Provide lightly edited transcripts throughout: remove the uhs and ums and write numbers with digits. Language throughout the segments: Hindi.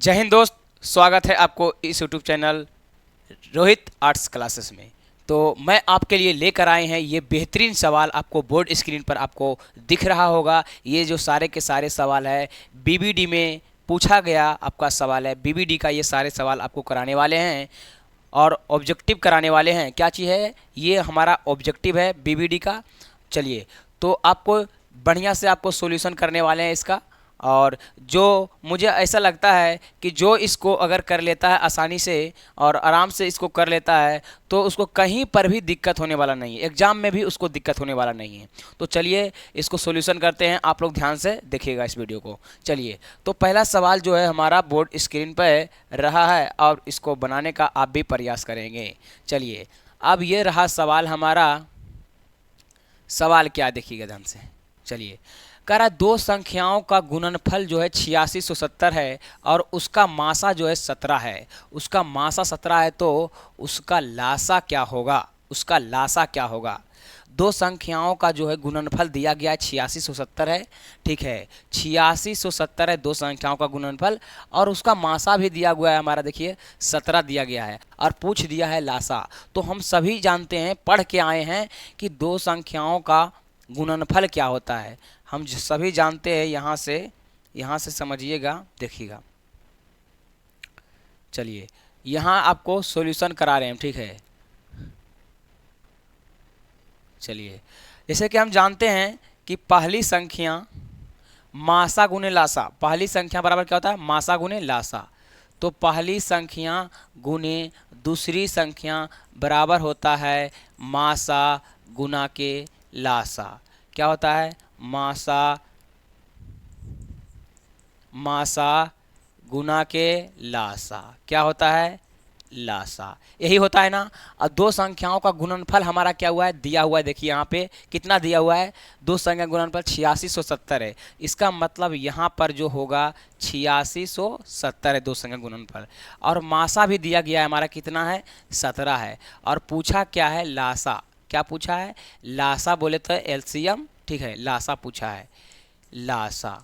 जय हिंद दोस्त, स्वागत है आपको इस YouTube channel Rohit arts classes में। तो मैं आपके लिए लेकर आए हैं ये बेहतरीन सवाल। आपको बोर्ड स्क्रीन पर आपको दिख रहा होगा। ये जो सारे के सारे सवाल है बीबीडी में पूछा गया आपका सवाल है। बीबीडी का ये सारे सवाल आपको कराने वाले हैं और ऑब्जेक्टिव कराने वाले हैं। क्या चीज़ है ये? हमारा ऑब्जेक्टिव है बीबीडी का। चलिए, तो आपको बढ़िया से आपको सॉल्यूशन करने वाले हैं इसका। और जो मुझे ऐसा लगता है कि जो इसको अगर कर लेता है आसानी से और आराम से इसको कर लेता है तो उसको कहीं पर भी दिक्कत होने वाला नहीं है, एग्ज़ाम में भी उसको दिक्कत होने वाला नहीं है। तो चलिए इसको सॉल्यूशन करते हैं। आप लोग ध्यान से देखिएगा इस वीडियो को। चलिए, तो पहला सवाल जो है हमारा बोर्ड स्क्रीन पर रहा है और इसको बनाने का आप भी प्रयास करेंगे। चलिए, अब ये रहा सवाल हमारा। सवाल क्या, देखिएगा ध्यान से। चलिए, कह रहा है दो संख्याओं का गुणनफल जो है 8670 है और उसका मासा जो है 17 है। उसका मासा 17 है तो उसका लासा क्या होगा? उसका लासा क्या होगा? दो संख्याओं का जो है गुणनफल दिया गया है 8670 है। ठीक है, 8670 है दो संख्याओं का गुणनफल और उसका मासा भी दिया हुआ है हमारा, देखिए 17 दिया गया है और पूछ दिया है लासा। तो हम सभी जानते हैं, पढ़ के आए हैं कि दो संख्याओं का गुणनफल क्या होता है। हम सभी जानते हैं। यहाँ से समझिएगा, देखिएगा। चलिए, यहाँ आपको सॉल्यूशन करा रहे हैं, ठीक है। चलिए, जैसे कि हम जानते हैं कि पहली संख्या मासा गुने लासा, पहली संख्या बराबर क्या होता है? मासा गुने लासा। तो पहली संख्या गुने दूसरी संख्या बराबर होता है मासा गुना के लासा। क्या होता है? मासा गुना के लासा। क्या होता है? लासा। यही होता है ना। अब दो संख्याओं का गुणनफल हमारा क्या हुआ है? दिया हुआ है। देखिए यहाँ पे कितना दिया हुआ है? दो संख्या गुणनफल 8670 है। इसका मतलब यहाँ पर जो होगा 8670 है दो संख्या गुणनफल। और मासा भी दिया गया है हमारा, कितना है? 17 है। और पूछा क्या है? लासा। क्या पूछा है? लासा बोले तो एलसीएम, ठीक है, लासा पूछा है। लासा,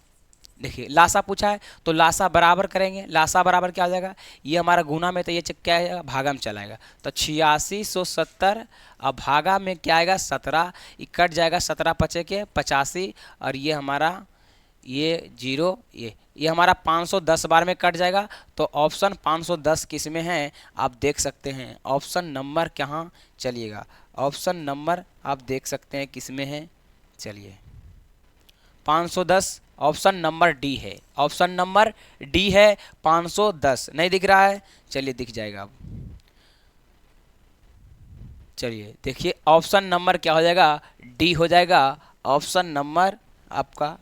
देखिए लासा पूछा है तो लासा बराबर करेंगे। लासा बराबर क्या हो जाएगा? ये हमारा गुना में तो ये क्या आएगा? भागा में चलाएगा। तो 8670 अब भागा में क्या आएगा? 17। ये कट जाएगा, 17 पचे के 85 और ये हमारा ये जीरो, ये हमारा 510 बार में कट जाएगा। तो ऑप्शन 510 किस में है आप देख सकते हैं। ऑप्शन नंबर कहाँ? चलिएगा, ऑप्शन नंबर आप देख सकते हैं किस में है। चलिए, 510 ऑप्शन नंबर डी है। ऑप्शन नंबर डी है 510। नहीं दिख रहा है? चलिए दिख जाएगा अब। चलिए देखिए, ऑप्शन नंबर क्या हो जाएगा? डी हो जाएगा। ऑप्शन नंबर आपका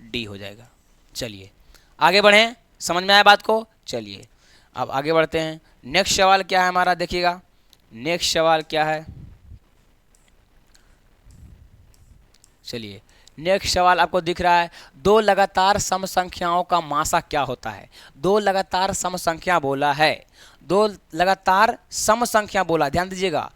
डी हो जाएगा। चलिए आगे बढ़ें, समझ में आया बात को? चलिए अब आगे बढ़ते हैं। नेक्स्ट सवाल क्या है हमारा, देखिएगा। नेक्स्ट सवाल क्या है? चलिए, नेक्स्ट सवाल आपको दिख रहा है, दो लगातार सम संख्याओं का मासा क्या होता है? दो लगातार सम संख्या बोला है। दो लगातार सम संख्या बोला, ध्यान दीजिएगा।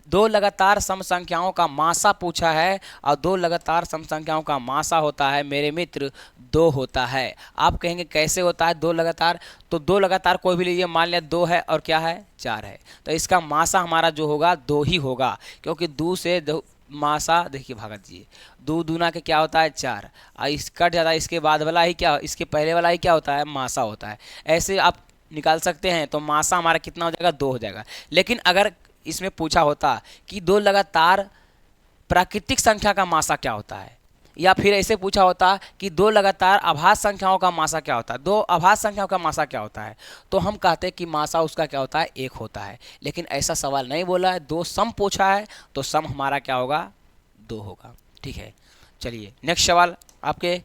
दो लगातार सम संख्याओं का मासा पूछा है और दो लगातार सम संख्याओं का मासा होता है मेरे मित्र 2 होता है। आप कहेंगे कैसे होता है 2 लगातार? तो 2 लगातार कोई भी लीजिए, मान लिया 2 है और क्या है? 4 है। तो इसका मासा हमारा जो होगा 2 ही होगा, क्योंकि 2 से मासा, देखिए भागा दीजिए, 2 दूना के क्या होता है? 4 और इस कट जाता है। इसके बाद वाला ही क्या, इसके पहले वाला ही क्या होता है? मासा होता है। ऐसे आप निकाल सकते हैं। तो मासा हमारा कितना हो जाएगा? 2 हो जाएगा। लेकिन अगर इसमें पूछा होता कि दो लगातार प्राकृतिक संख्या का मासा क्या होता है, या फिर ऐसे पूछा होता कि दो लगातार आभास संख्याओं का मासा क्या होता है, दो आभास संख्याओं का मासा क्या होता है, तो हम कहते हैं कि मासा उसका क्या होता है? 1 होता है। लेकिन ऐसा सवाल नहीं बोला है, दो सम पूछा है तो सम हमारा क्या होगा? 2 होगा। ठीक है, चलिए नेक्स्ट सवाल आपके।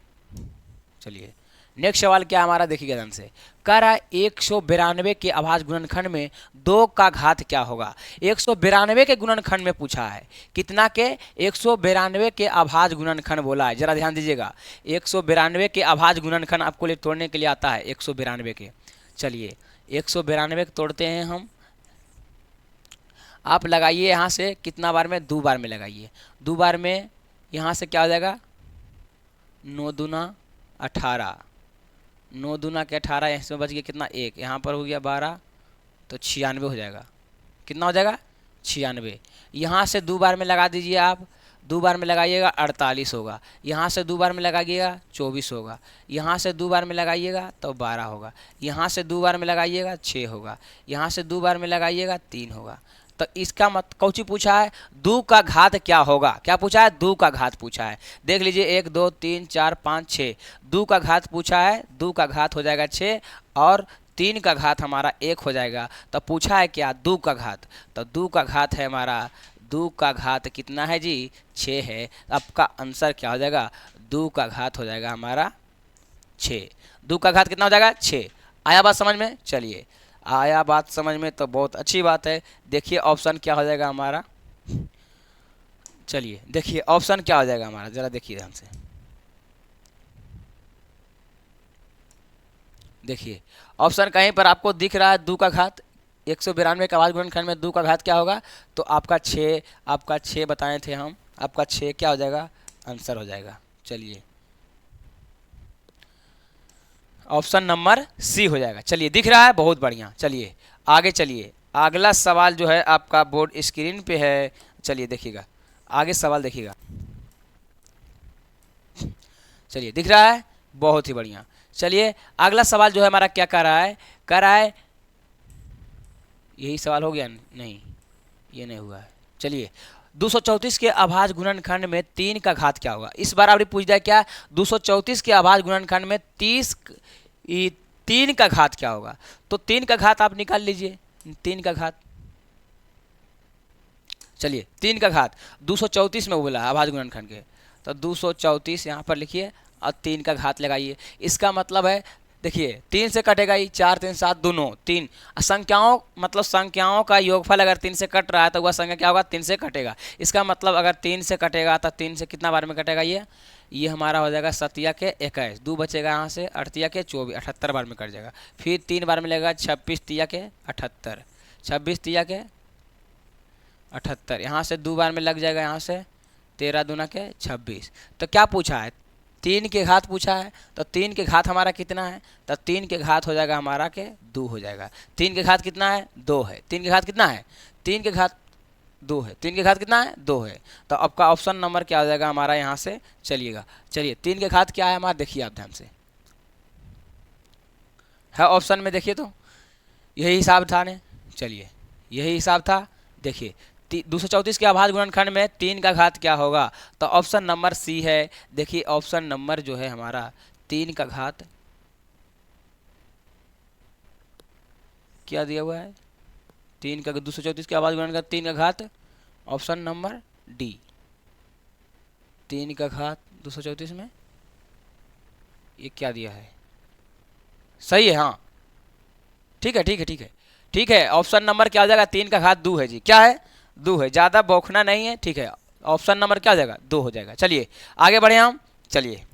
चलिए नेक्स्ट सवाल क्या हमारा, देखिएगा ध्यान से। कह रहा है 192 के अभाज्य गुणनखंड में 2 का घात क्या होगा? 192 के गुणनखंड में पूछा है। कितना के? 192 के अभाज्य गुणनखंड बोला है। जरा ध्यान दीजिएगा, 192 के अभाज्य गुणनखंड आपको लिए तोड़ने के लिए आता है 192 के। चलिए 192 के तोड़ते हैं हम। आप लगाइए यहाँ से कितना बार में? 2 बार में लगाइए। 2 बार में यहाँ से क्या हो जाएगा? 9 दूना 18 9 दूना के 18, इसमें बच गया कितना 1, यहाँ पर हो गया 12, तो 96 हो जाएगा। कितना हो जाएगा 96। यहाँ से 2 बार में लगा दीजिए आप, 2 बार में लगाइएगा 48 होगा। यहाँ से 2 बार में लगाइएगा 24 होगा। यहाँ से 2 बार में लगाइएगा तो 12 होगा। यहाँ से 2 बार में लगाइएगा 6 होगा। यहाँ से 2 बार में लगाइएगा 3 होगा। तो इसका मत कौची पूछा है, 2 का घात क्या होगा, क्या पूछा है 2 का घात पूछा है। देख लीजिए 1 2 3 4 5 6, 2 का घात पूछा है, 2 का घात हो जाएगा 6 और 3 का घात हमारा 1 हो जाएगा। तो पूछा है क्या 2 का घात, तो 2 का घात है हमारा, 2 का घात कितना है जी 6 है। आपका आंसर क्या हो जाएगा, 2 का घात हो जाएगा हमारा 6। 2 का घात कितना हो जाएगा 6। आया बात समझ में, चलिए आया बात समझ में तो बहुत अच्छी बात है। देखिए ऑप्शन क्या हो जाएगा हमारा, चलिए देखिए ऑप्शन क्या हो जाएगा हमारा, ज़रा देखिए ध्यान से। देखिए ऑप्शन कहीं पर आपको दिख रहा है 2 का घात, 192 का अभाज्य गुणनखंड में 2 का घात क्या होगा, तो आपका 6 बताए थे हम, आपका 6 क्या हो जाएगा आंसर हो जाएगा। चलिए ऑप्शन नंबर सी हो जाएगा। चलिए दिख रहा है, बहुत बढ़िया। चलिए आगे चलिए, अगला सवाल जो है आपका बोर्ड स्क्रीन पे है। चलिए देखिएगा आगे सवाल देखिएगा। चलिए दिख रहा है, बहुत ही बढ़िया। चलिए अगला सवाल जो है हमारा क्या कर रहा है, कर रहा है, यही सवाल हो गया नहीं, ये नहीं हुआ है। चलिए 234 के अभाज्य गुणनखंड में 3 का घात क्या होगा। इस बार आपने पूछ दिया क्या 234 के अभाज्य गुणनखंड में 3 का घात क्या होगा, तो 3 का घात आप निकाल लीजिए। 3 का घात, चलिए 3 का घात 234 में बोला अभाज्य गुणनखंड के, तो 234 यहाँ पर लिखिए और 3 का घात लगाइए। इसका मतलब है देखिए 3 से कटेगा ही, 4 3 7 दोनों 3, संख्याओं मतलब संख्याओं का योगफल अगर 3 से कट रहा है तो वह संख्या क्या होगा 3 से कटेगा। इसका मतलब अगर 3 से कटेगा तो 3 से कितना बार में कटेगा, ये हमारा हो जाएगा 7 के 21, 2 बचेगा यहाँ से 8 के 24, 78 बार में कट जाएगा। फिर 3 बार में लगेगा 26 तिया के 78, 26 तिया के 78, यहाँ से 2 बार में लग जाएगा, यहाँ से 13 दूना के 26। तो क्या पूछा है 3 के घात पूछा है, तो 3 के घात हमारा कितना है, तो 3 के घात हो जाएगा हमारा के 2 हो जाएगा। 3 के घात कितना है 2 है, 3 के घात कितना है 3 के घात 2 है, 3 के घात कितना है 2 है। तो आपका ऑप्शन नंबर क्या हो जाएगा हमारा यहाँ से, चलिएगा चलिए 3 के घात क्या है हमारा, देखिए आप ध्यान से है ऑप्शन में, देखिए तो यही हिसाब था ने, चलिए यही हिसाब था। देखिए 234 के अभाज्य गुणनखंड में 3 का घात क्या होगा, तो ऑप्शन नंबर सी है। देखिए ऑप्शन नंबर जो है हमारा 3 का घात क्या दिया हुआ है, 3 का 234 के अभाज्य गुणनखंड 3 का घात, ऑप्शन नंबर डी 3 का घात 234 में ये क्या दिया है, सही है हाँ, ठीक है ठीक है ठीक है ठीक है। ऑप्शन नंबर क्या हो जाएगा 3 का घात 2 है जी, क्या है 2 है, ज़्यादा बौखना नहीं है, ठीक है। ऑप्शन नंबर क्या हो जाएगा 2 हो जाएगा। चलिए आगे बढ़े हम, चलिए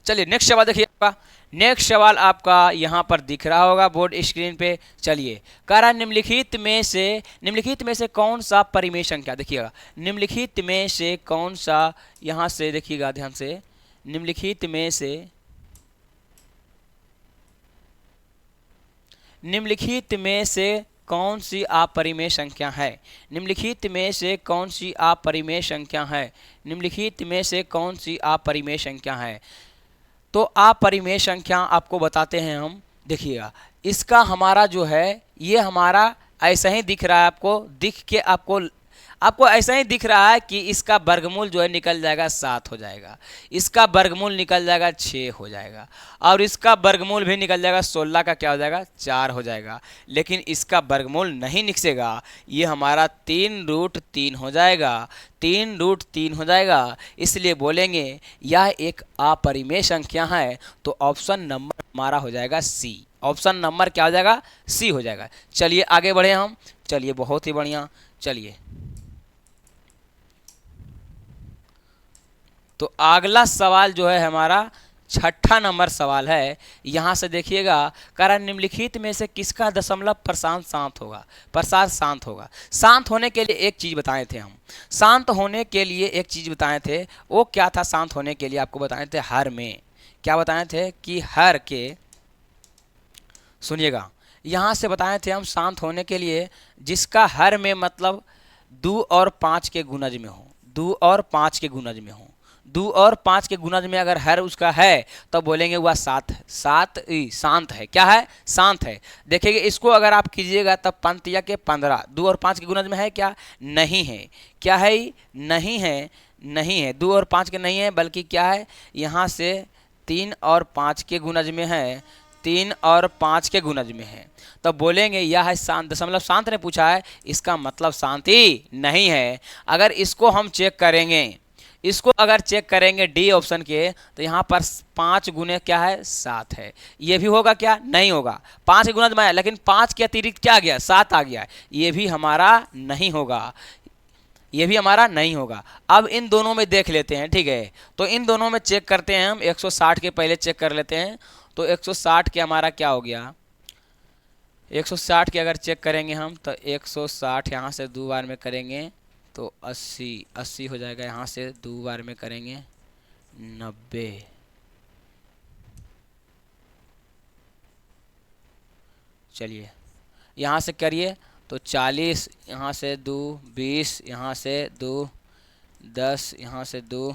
नेक्स्ट सवाल देखिए आपका, नेक्स्ट सवाल आपका यहाँ पर दिख रहा होगा बोर्ड स्क्रीन पे। चलिए कह रहा है निम्नलिखित में से कौन सा परिमेय संख्या, देखिएगा निम्नलिखित में से कौन सा, यहाँ से देखिएगा ध्यान से, निम्नलिखित में से कौन सी अपरिमेय संख्या है, निम्नलिखित में से कौन सी अपरिमेय संख्या है, निम्नलिखित में से कौन सी अपरिमेय संख्या है। तो अपरिमेय संख्या आपको बताते हैं हम, देखिएगा इसका हमारा जो है ये हमारा ऐसा ही दिख रहा है, आपको दिख के आपको ऐसा ही दिख रहा है कि इसका वर्गमूल जो है निकल जाएगा 7 हो जाएगा, इसका वर्गमूल निकल जाएगा 6 हो जाएगा, और इसका वर्गमूल भी निकल जाएगा 16 का क्या हो जाएगा 4 हो जाएगा। लेकिन इसका वर्गमूल नहीं निकलेगा, ये हमारा 3√3 हो जाएगा, 3√3 हो जाएगा। इसलिए बोलेंगे यह एक अपरिमेय संख्या है। तो ऑप्शन नंबर हमारा हो जाएगा सी, ऑप्शन नंबर क्या हो जाएगा सी हो जाएगा। चलिए आगे बढ़े हम, चलिए बहुत ही बढ़िया। चलिए तो अगला सवाल जो है हमारा, छठा नंबर सवाल है, यहाँ से देखिएगा, कारण निम्नलिखित में से किसका दशमलव प्रशांत शांत होगा, प्रसाद शांत होगा। शांत होने के लिए एक चीज़ बताए थे हम, शांत होने के लिए एक चीज़ बताए थे, वो क्या था? शांत होने के लिए आपको बताए थे हर में, क्या बताए थे कि हर के, सुनिएगा, यहाँ से बताए थे हम शांत होने के लिए जिसका हर में मतलब 2 और 5 के गुणज में हो, 2 और 5 के गुणज में हो, 2 और 5 के गुणज में अगर हर उसका है तो बोलेंगे वह सात है, शांत है। क्या है? शांत है। देखिएगा इसको अगर आप कीजिएगा तब पंतिया के 15, 2 और 5 के गुणज में है क्या? नहीं है। क्या है? नहीं है, नहीं है, 2 और 5 के नहीं है, बल्कि क्या है, यहाँ से 3 और 5 के गुणज में है, 3 और 5 के गुणज में है, तो बोलेंगे यह है शांत। दशमलव शांत ने पूछा है, इसका मतलब शांति नहीं है। अगर इसको हम चेक करेंगे, इसको अगर चेक करेंगे डी ऑप्शन के, तो यहाँ पर 5 गुने क्या है? 7 है। ये भी होगा क्या? नहीं होगा। 5 के गुणज में है, लेकिन 5 के अतिरिक्त क्या आ गया? 7 आ गया। ये भी हमारा नहीं होगा, ये भी हमारा नहीं होगा। अब इन दोनों में देख लेते हैं, ठीक है, तो इन दोनों में चेक करते हैं हम। 160 के पहले चेक कर लेते हैं, तो 160 के हमारा क्या हो गया? 160 के अगर चेक करेंगे हम तो 160 यहाँ से 2 बार में करेंगे तो 80 हो जाएगा। यहाँ से 2 बार में करेंगे 90, चलिए यहाँ से करिए तो 40, यहाँ से 2, 20, यहाँ से 2, 10, यहाँ से 2,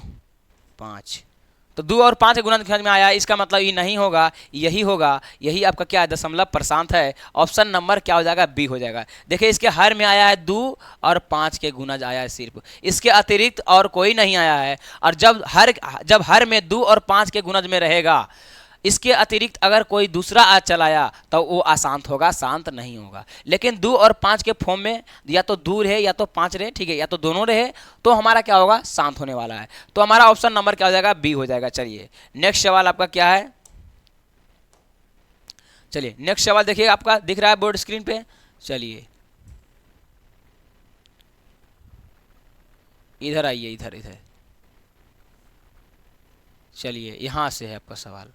5, तो 2 और 5 के गुणनखंड में आया। इसका मतलब ये नहीं होगा, यही होगा। यही आपका क्या है? दशमलव प्रशांत है। ऑप्शन नंबर क्या हो जाएगा? बी हो जाएगा। देखिए इसके हर में आया है 2 और 5 के गुणज आया है सिर्फ, इसके अतिरिक्त और कोई नहीं आया है। और जब हर में 2 और 5 के गुणज में रहेगा, इसके अतिरिक्त अगर कोई दूसरा आज चलाया तो वो अशांत होगा, शांत नहीं होगा। लेकिन 2 और 5 के फॉर्म में या तो 2 रहे या तो 5 रहे, ठीक है, या तो दोनों रहे, तो हमारा क्या होगा? शांत होने वाला है। तो हमारा ऑप्शन नंबर क्या हो जाएगा? बी हो जाएगा। चलिए नेक्स्ट सवाल आपका क्या है? चलिए नेक्स्ट सवाल देखिए, आपका दिख रहा है बोर्ड स्क्रीन पे। चलिए इधर आइए, इधर इधर, चलिए यहाँ से है आपका सवाल।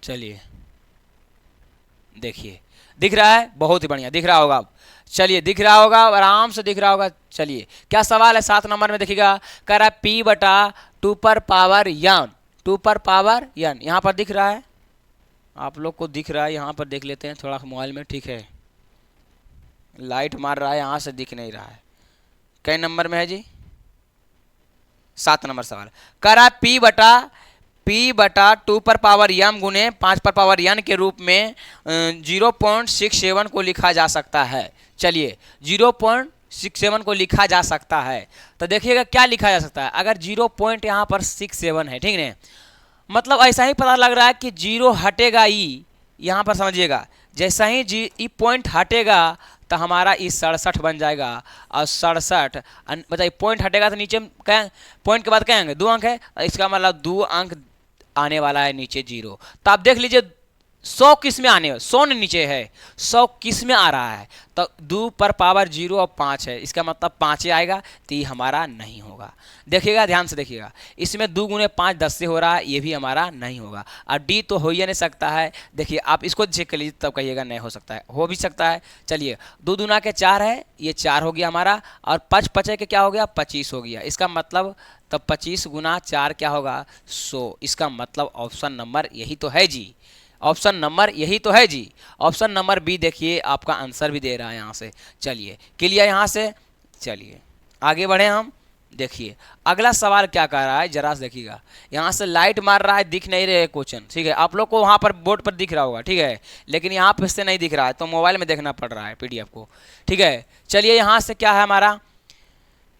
चलिए देखिए, दिख रहा है? बहुत ही बढ़िया दिख रहा होगा। चलिए दिख रहा होगा, आराम से दिख रहा होगा। चलिए क्या सवाल है? 7 नंबर में देखिएगा, कह रहा है p बटा 2 पर पावर n, 2 पर पावर n, यहाँ पर दिख रहा है, आप लोग को दिख रहा है? यहाँ पर देख लेते हैं थोड़ा मोबाइल में, ठीक है, लाइट मार रहा है, यहाँ से दिख नहीं रहा है। कई नंबर में है जी? 7 नंबर सवाल। कह रहा है p बटा 2 पर पावर m गुने 5 पर पावर n के रूप में 0.67 को लिखा जा सकता है। चलिए 0.67 को लिखा जा सकता है, तो देखिएगा क्या लिखा जा सकता है। अगर 0 पॉइंट यहाँ पर 67 है, ठीक है, मतलब ऐसा ही पता लग रहा है कि 0 हटेगा ई, यहाँ पर समझिएगा, जैसा ही ई पॉइंट हटेगा तो हमारा ई 67 बन जाएगा। और 67 बताइए, पॉइंट हटेगा तो नीचे क्या, पॉइंट के बाद क्या आएंगे? 2 अंक है, इसका मतलब 2 अंक आने वाला है नीचे 0। तो आप देख लीजिए 100 किस में आने, 100 नीचे है, 100 किस में आ रहा है? तो 2 पर पावर 0 और 5 है, इसका मतलब 5 ही आएगा, तो ये हमारा नहीं होगा। देखिएगा ध्यान से देखिएगा, इसमें 2 गुने 5 10 से हो रहा है, ये भी हमारा नहीं होगा। और डी तो हो ही नहीं सकता है। देखिए आप इसको चेक कर लीजिए तब कहिएगा नहीं हो सकता है, हो भी सकता है। चलिए 2 दूना के 4 है, ये 4 हो गया हमारा, और 5 5 के क्या हो गया? 25 हो गया। इसका मतलब तब 25 गुना 4 क्या होगा? 100। इसका मतलब ऑप्शन नंबर यही तो है जी, ऑप्शन नंबर यही तो है जी। ऑप्शन नंबर बी देखिए आपका आंसर भी दे रहा है यहाँ से। चलिए क्लियर यहाँ से। चलिए आगे बढ़े हम। देखिए अगला सवाल क्या कह रहा है, जरा से देखिएगा, यहाँ से लाइट मार रहा है, दिख नहीं रहे क्वेश्चन, ठीक है, आप लोग को वहाँ पर बोर्ड पर दिख रहा होगा, ठीक है, लेकिन यहाँ पर से नहीं दिख रहा है, तो मोबाइल में देखना पड़ रहा है पीडीएफ को, ठीक है। चलिए यहाँ से क्या है हमारा,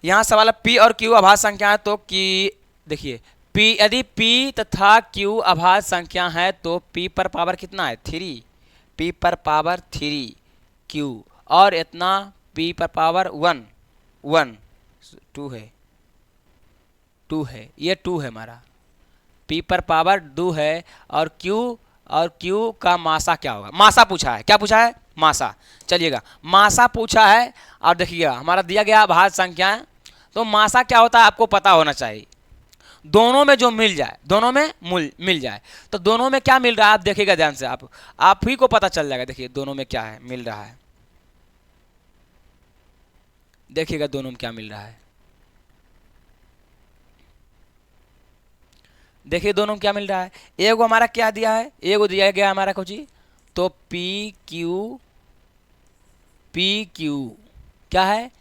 यहाँ सवाल है पी और क्यू अभाज्य संख्या है, तो कि देखिए P, यदि P तथा Q अभाज्य संख्या है तो P पर पावर कितना है? 3, P पर पावर 3 Q, और इतना P पर पावर 1 2 है, 2 है, ये 2 है हमारा, P पर पावर 2 है। और Q का मासा क्या होगा? मासा पूछा है, क्या पूछा है? मासा। चलिएगा मासा पूछा है, और देखिएगा हमारा दिया गया अभाज्य संख्या है, तो मासा क्या होता है आपको पता होना चाहिए। दोनों में जो मिल जाए, दोनों में मिल जाए, तो दोनों में क्या मिल रहा है आप देखिएगा ध्यान से, आप ही को पता चल जाएगा। देखिए दोनों में क्या है मिल रहा है, देखिएगा दोनों में क्या मिल रहा है, देखिए दोनों में क्या मिल रहा है। एगो हमारा क्या दिया है, एगो दिया गया हमारा कुछ ही, तो पी क्यू क्या है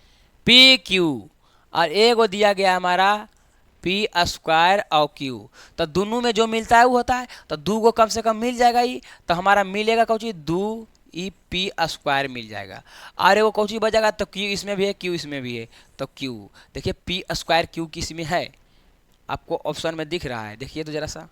पी क्यू, और एगो दिया गया हमारा पी स्क्वायर और क्यू। तो दोनों में जो मिलता है वो होता है, तो दो को कम से कम मिल जाएगा ही, तो हमारा मिलेगा कुछ दो ई पी स्क्वायर मिल जाएगा। और एगो कौची बचेगा, तो क्यू इसमें भी है क्यू इसमें भी है, तो क्यू देखिए पी स्क्वायर क्यू किस में है आपको ऑप्शन में दिख रहा है, देखिए तो जरा सा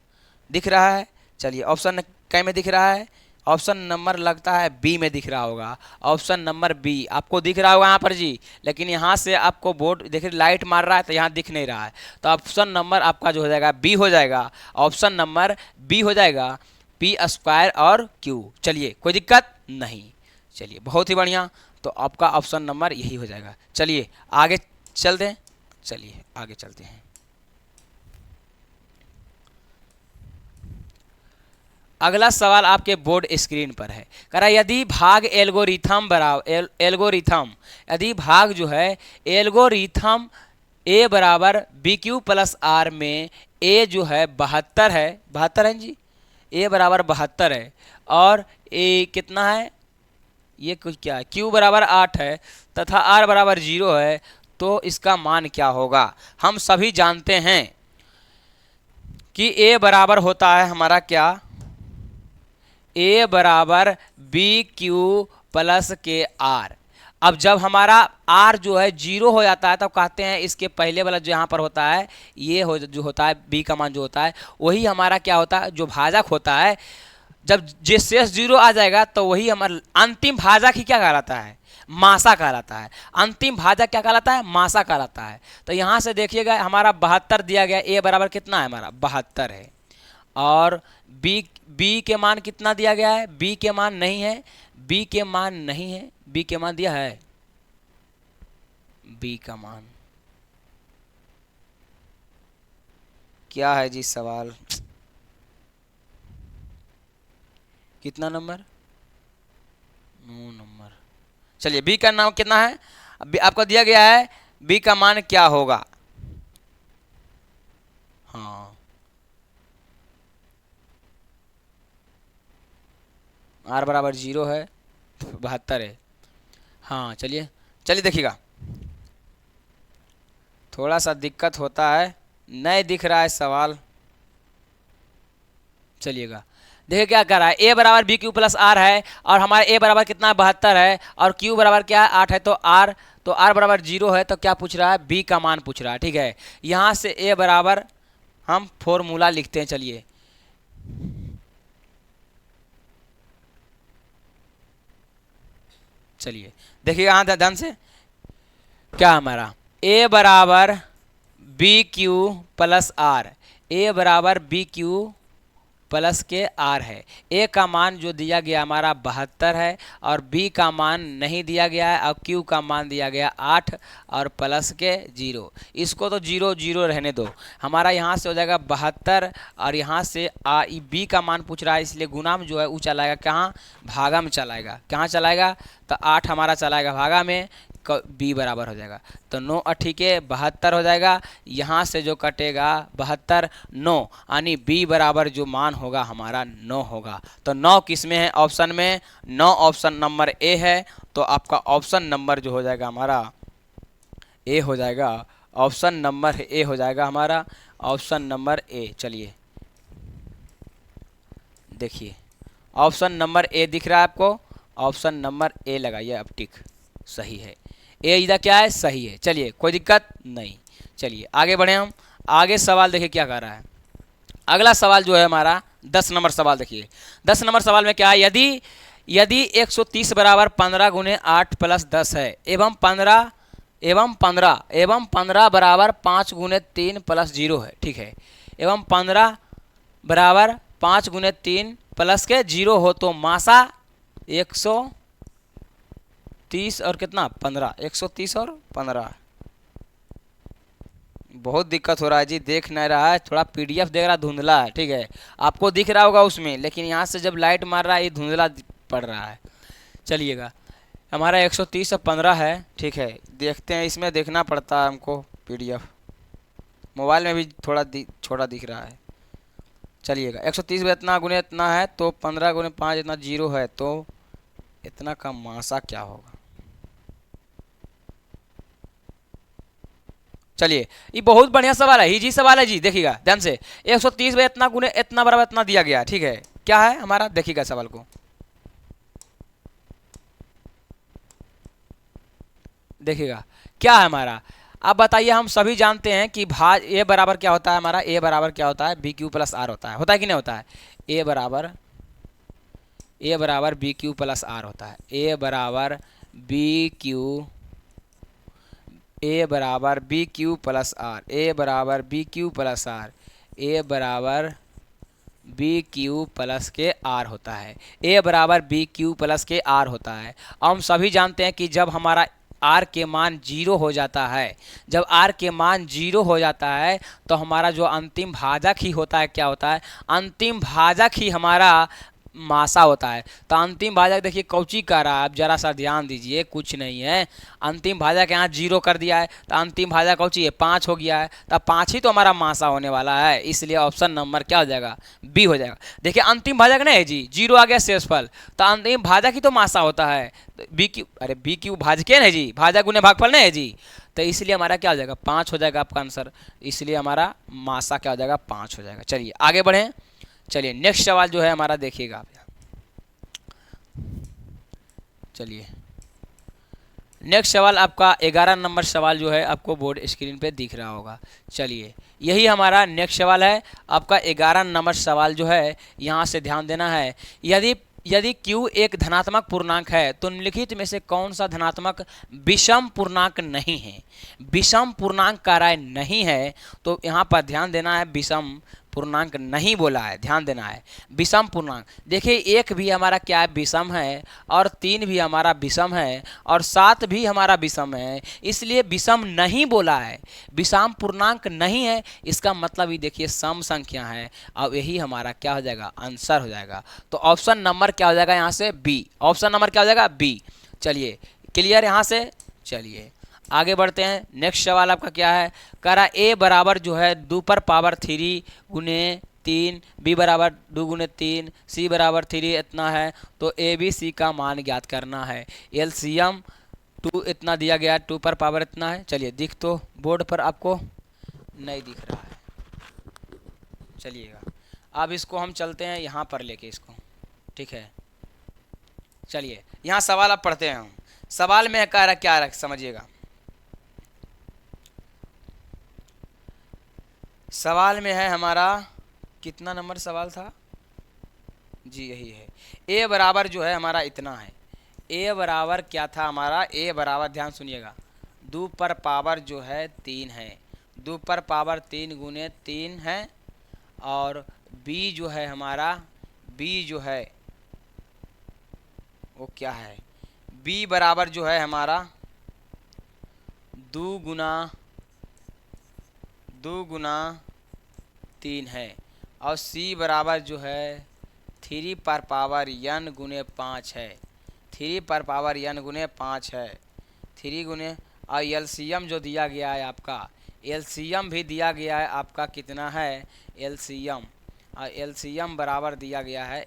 दिख रहा है। चलिए ऑप्शन कै में दिख रहा है, ऑप्शन नंबर लगता है बी में दिख रहा होगा, ऑप्शन नंबर बी आपको दिख रहा होगा यहाँ पर जी, लेकिन यहाँ से आपको बोर्ड देखिए लाइट मार रहा है तो यहाँ दिख नहीं रहा है, तो ऑप्शन नंबर आपका जो हो जाएगा बी हो जाएगा, ऑप्शन नंबर बी हो जाएगा, पी स्क्वायर और क्यू। चलिए कोई दिक्कत नहीं, चलिए बहुत ही बढ़िया, तो आपका ऑप्शन नंबर यही हो जाएगा। चलिए आगे चलते हैं, चलिए आगे चलते हैं। अगला सवाल आपके बोर्ड स्क्रीन पर है, कह रहा यदि भाग एल्गोरिथम बराबर यदि भाग जो है एल्गोरिथम ए बराबर बी क्यू प्लस आर में ए जो है 72 है, 72 है जी, ए बराबर 72 है, और ए कितना है ये कुछ क्या है, क्यू बराबर 8 है तथा आर बराबर 0 है, तो इसका मान क्या होगा। हम सभी जानते हैं कि ए बराबर होता है हमारा क्या, ए बराबर बी क्यू प्लस के आर। अब जब हमारा आर जो है 0 हो जाता है तब कहते हैं इसके पहले वाला जो यहाँ पर होता है ये जो होता है बी का मान जो होता है वही हमारा क्या होता है जो भाजक होता है। जब जे शेष 0 आ जाएगा तो वही हमारा अंतिम भाजक ही क्या कहलाता है, मासा कहलाता है। अंतिम भाजक क्या कहलाता है, मासा कहलाता है। तो यहाँ से देखिएगा हमारा 72 दिया गया, ए बराबर कितना है हमारा 72 है, और बी के मान कितना दिया गया है, बी के मान नहीं है, बी के मान नहीं है, बी के मान दिया है, बी का मान क्या है जी, सवाल कितना नंबर 9 नंबर। चलिए बी का नाम कितना है, आपको दिया गया है बी का मान क्या होगा। हाँ आर बराबर 0 है, 72 है। हाँ चलिए देखिएगा थोड़ा सा दिक्कत होता है, नहीं दिख रहा है सवाल। चलिएगा देखिए क्या कर रहा है, ए बराबर बी क्यू प्लस आर है, और हमारा ए बराबर कितना 72 है, और क्यू बराबर क्या है 8 है, तो आर बराबर 0 है, तो क्या पूछ रहा है बी का मान पूछ रहा है। ठीक है, यहाँ से ए बराबर हम फॉर्मूला लिखते हैं। चलिए देखिए यहाँ ध्यान से क्या हमारा ए बराबर बी क्यू प्लस आर, ए बराबर बी क्यू प्लस के आर है। ए का मान जो दिया गया हमारा 72 है, और बी का मान नहीं दिया गया है, और क्यू का मान दिया गया 8 और प्लस के 0। इसको तो 0 0 रहने दो, हमारा यहाँ से हो जाएगा 72, और यहाँ से बी का मान पूछ रहा है इसलिए गुना में जो है वो चलाएगा कहाँ, भागा में चलाएगा। कहाँ चलाएगा, तो 8 हमारा चलाएगा भागा में, बी बराबर हो जाएगा, तो 9 अठीके 72 हो जाएगा। यहाँ से जो कटेगा 72 9, यानी बी बराबर जो मान होगा हमारा 9 होगा। तो 9 किस में है, ऑप्शन में 9 ऑप्शन नंबर ए है, तो आपका ऑप्शन नंबर जो हो जाएगा हमारा ए हो जाएगा, ऑप्शन नंबर ए हो जाएगा हमारा, ऑप्शन नंबर ए। चलिए देखिए ऑप्शन नंबर ए दिख रहा है आपको, ऑप्शन नंबर ए लगाइए, अब टिक सही है, ए इधर क्या है सही है। चलिए कोई दिक्कत नहीं, चलिए आगे बढ़े हम। आगे सवाल देखिए क्या कर रहा है, अगला सवाल जो है हमारा 10 नंबर सवाल। देखिए 10 नंबर सवाल में क्या है, यदि 130 बराबर 15 गुने 8 प्लस 10 है, एवं 15 बराबर 5 गुने 3 प्लस 0 है। ठीक है, एवं 15 बराबर 5 गुने 3 प्लस के 0 हो, तो मासा 130 और कितना 15, 130 और 15, बहुत दिक्कत हो रहा है जी, देख नहीं रहा है, थोड़ा पीडीएफ देख रहा, धुंधला है, ठीक है। आपको दिख रहा होगा उसमें, लेकिन यहाँ से जब लाइट मार रहा है ये धुंधला पड़ रहा है। चलिएगा, हमारा 130 से 15 है, ठीक है। देखते हैं, इसमें देखना पड़ता है हमको पीडीएफ, मोबाइल में भी थोड़ा छोटा दिख रहा है। चलिएगा, 130 में इतना गुने इतना है, तो 15 गुने 5 इतना 0 है, तो इतना का मासा क्या होगा। चलिए, ये बहुत बढ़िया सवाल है, इजी सवाल है जी, देखिएगा ध्यान से। 130 में इतना गुने इतना बराबर इतना दिया गया, ठीक है। क्या है हमारा, देखिएगा सवाल को, देखिएगा क्या है हमारा। अब बताइए, हम सभी जानते हैं कि भाज ए बराबर क्या होता है हमारा, ए बराबर क्या होता है, बी क्यू प्लस आर होता है कि नहीं होता है। ए बराबर बी क्यू प्लस आर होता है। ए बराबर बी क्यू, ए बराबर बी क्यू प्लस आर, ए बराबर बी क्यू प्लस आर, ए बराबर बी क्यू प्लस के आर होता है। ए बराबर बी क्यू प्लस के आर होता है। हम सभी जानते हैं कि जब हमारा आर के मान 0 हो जाता है, जब आर के मान 0 हो जाता है, तो हमारा जो अंतिम भाजक ही होता है, क्या होता है, अंतिम भाजक ही हमारा मासा होता है। तो अंतिम भाजक देखिए कौची कर रहा है, आप जरा सा ध्यान दीजिए, कुछ नहीं है। अंतिम भाजक यहाँ 0 कर दिया है, तो अंतिम भाजक कौची है, 5 हो गया है, तो 5 ही तो हमारा मासा होने वाला है, इसलिए ऑप्शन नंबर क्या हो जाएगा, बी हो जाएगा। देखिए अंतिम भाजक नहीं है जी, 0 आ गया शेषफल, तो अंतिम भाजक ही तो मासा होता है। बी क्यू, अरे बी क्यू भाजके नहीं जी, भाजक गुने भागफल नहीं है जी, तो इसलिए हमारा क्या हो जाएगा, 5 हो जाएगा आपका आंसर, इसलिए हमारा मासा क्या हो जाएगा, 5 हो जाएगा। चलिए आगे बढ़ें। चलिए नेक्स्ट सवाल जो है हमारा, देखिएगा आप, चलिए नेक्स्ट सवाल आपका 11 नंबर सवाल जो है आपको बोर्ड स्क्रीन पे दिख रहा होगा। चलिए यही हमारा नेक्स्ट सवाल है आपका 11 नंबर सवाल जो है, यहाँ से ध्यान देना है। यदि यदि q एक धनात्मक पूर्णांक है, तो निम्नलिखित में से कौन सा धनात्मक विषम पूर्णांक नहीं है। विषम पूर्णांक कार्य नहीं है, तो यहाँ पर ध्यान देना है, विषम पूर्णांक नहीं बोला है, ध्यान देना है। विषम पूर्णांक देखिए, एक भी हमारा क्या है, विषम है, और 3 भी हमारा विषम है, और 7 भी हमारा विषम है, इसलिए विषम नहीं बोला है, विषम पूर्णांक नहीं है। इसका मतलब ही देखिए सम संख्या है, अब यही हमारा क्या हो जाएगा, आंसर हो जाएगा। तो ऑप्शन नंबर क्या हो जाएगा यहाँ से, बी। ऑप्शन नंबर क्या हो जाएगा, बी। चलिए क्लियर यहाँ से। चलिए आगे बढ़ते हैं। नेक्स्ट सवाल आपका क्या है, कह रहा ए बराबर जो है 2 पर पावर 3 गुने 3, बी बराबर 2 गुने 3, सी बराबर 3 इतना है, तो ए बी सी का मान ज्ञात करना है। एलसीएम 2 इतना दिया गया, 2 पर पावर इतना है। चलिए दिख तो बोर्ड पर आपको नहीं दिख रहा है, चलिएगा अब इसको हम चलते हैं यहाँ पर लेके इसको, ठीक है। चलिए यहाँ सवाल आप पढ़ते हैं, हम सवाल में कह रहा क्या रख समझिएगा। सवाल में है हमारा, कितना नंबर सवाल था जी, यही है। ए बराबर जो है हमारा इतना है, ए बराबर क्या था हमारा, ए बराबर ध्यान सुनिएगा, 2 पर पावर जो है 3 है, 2 पर पावर 3 गुने 3 है, और बी जो है हमारा, बी जो है वो क्या है, बी बराबर जो है हमारा 2 गुना 3 है, और सी बराबर जो है 3 पर पावर n गुने 5 है, 3 पर पावर n गुने 5 है, 3 गुने, और एलसीएम जो दिया गया है आपका, एलसीएम भी दिया गया है आपका, कितना है एलसीएम, और एलसीएम बराबर दिया गया है,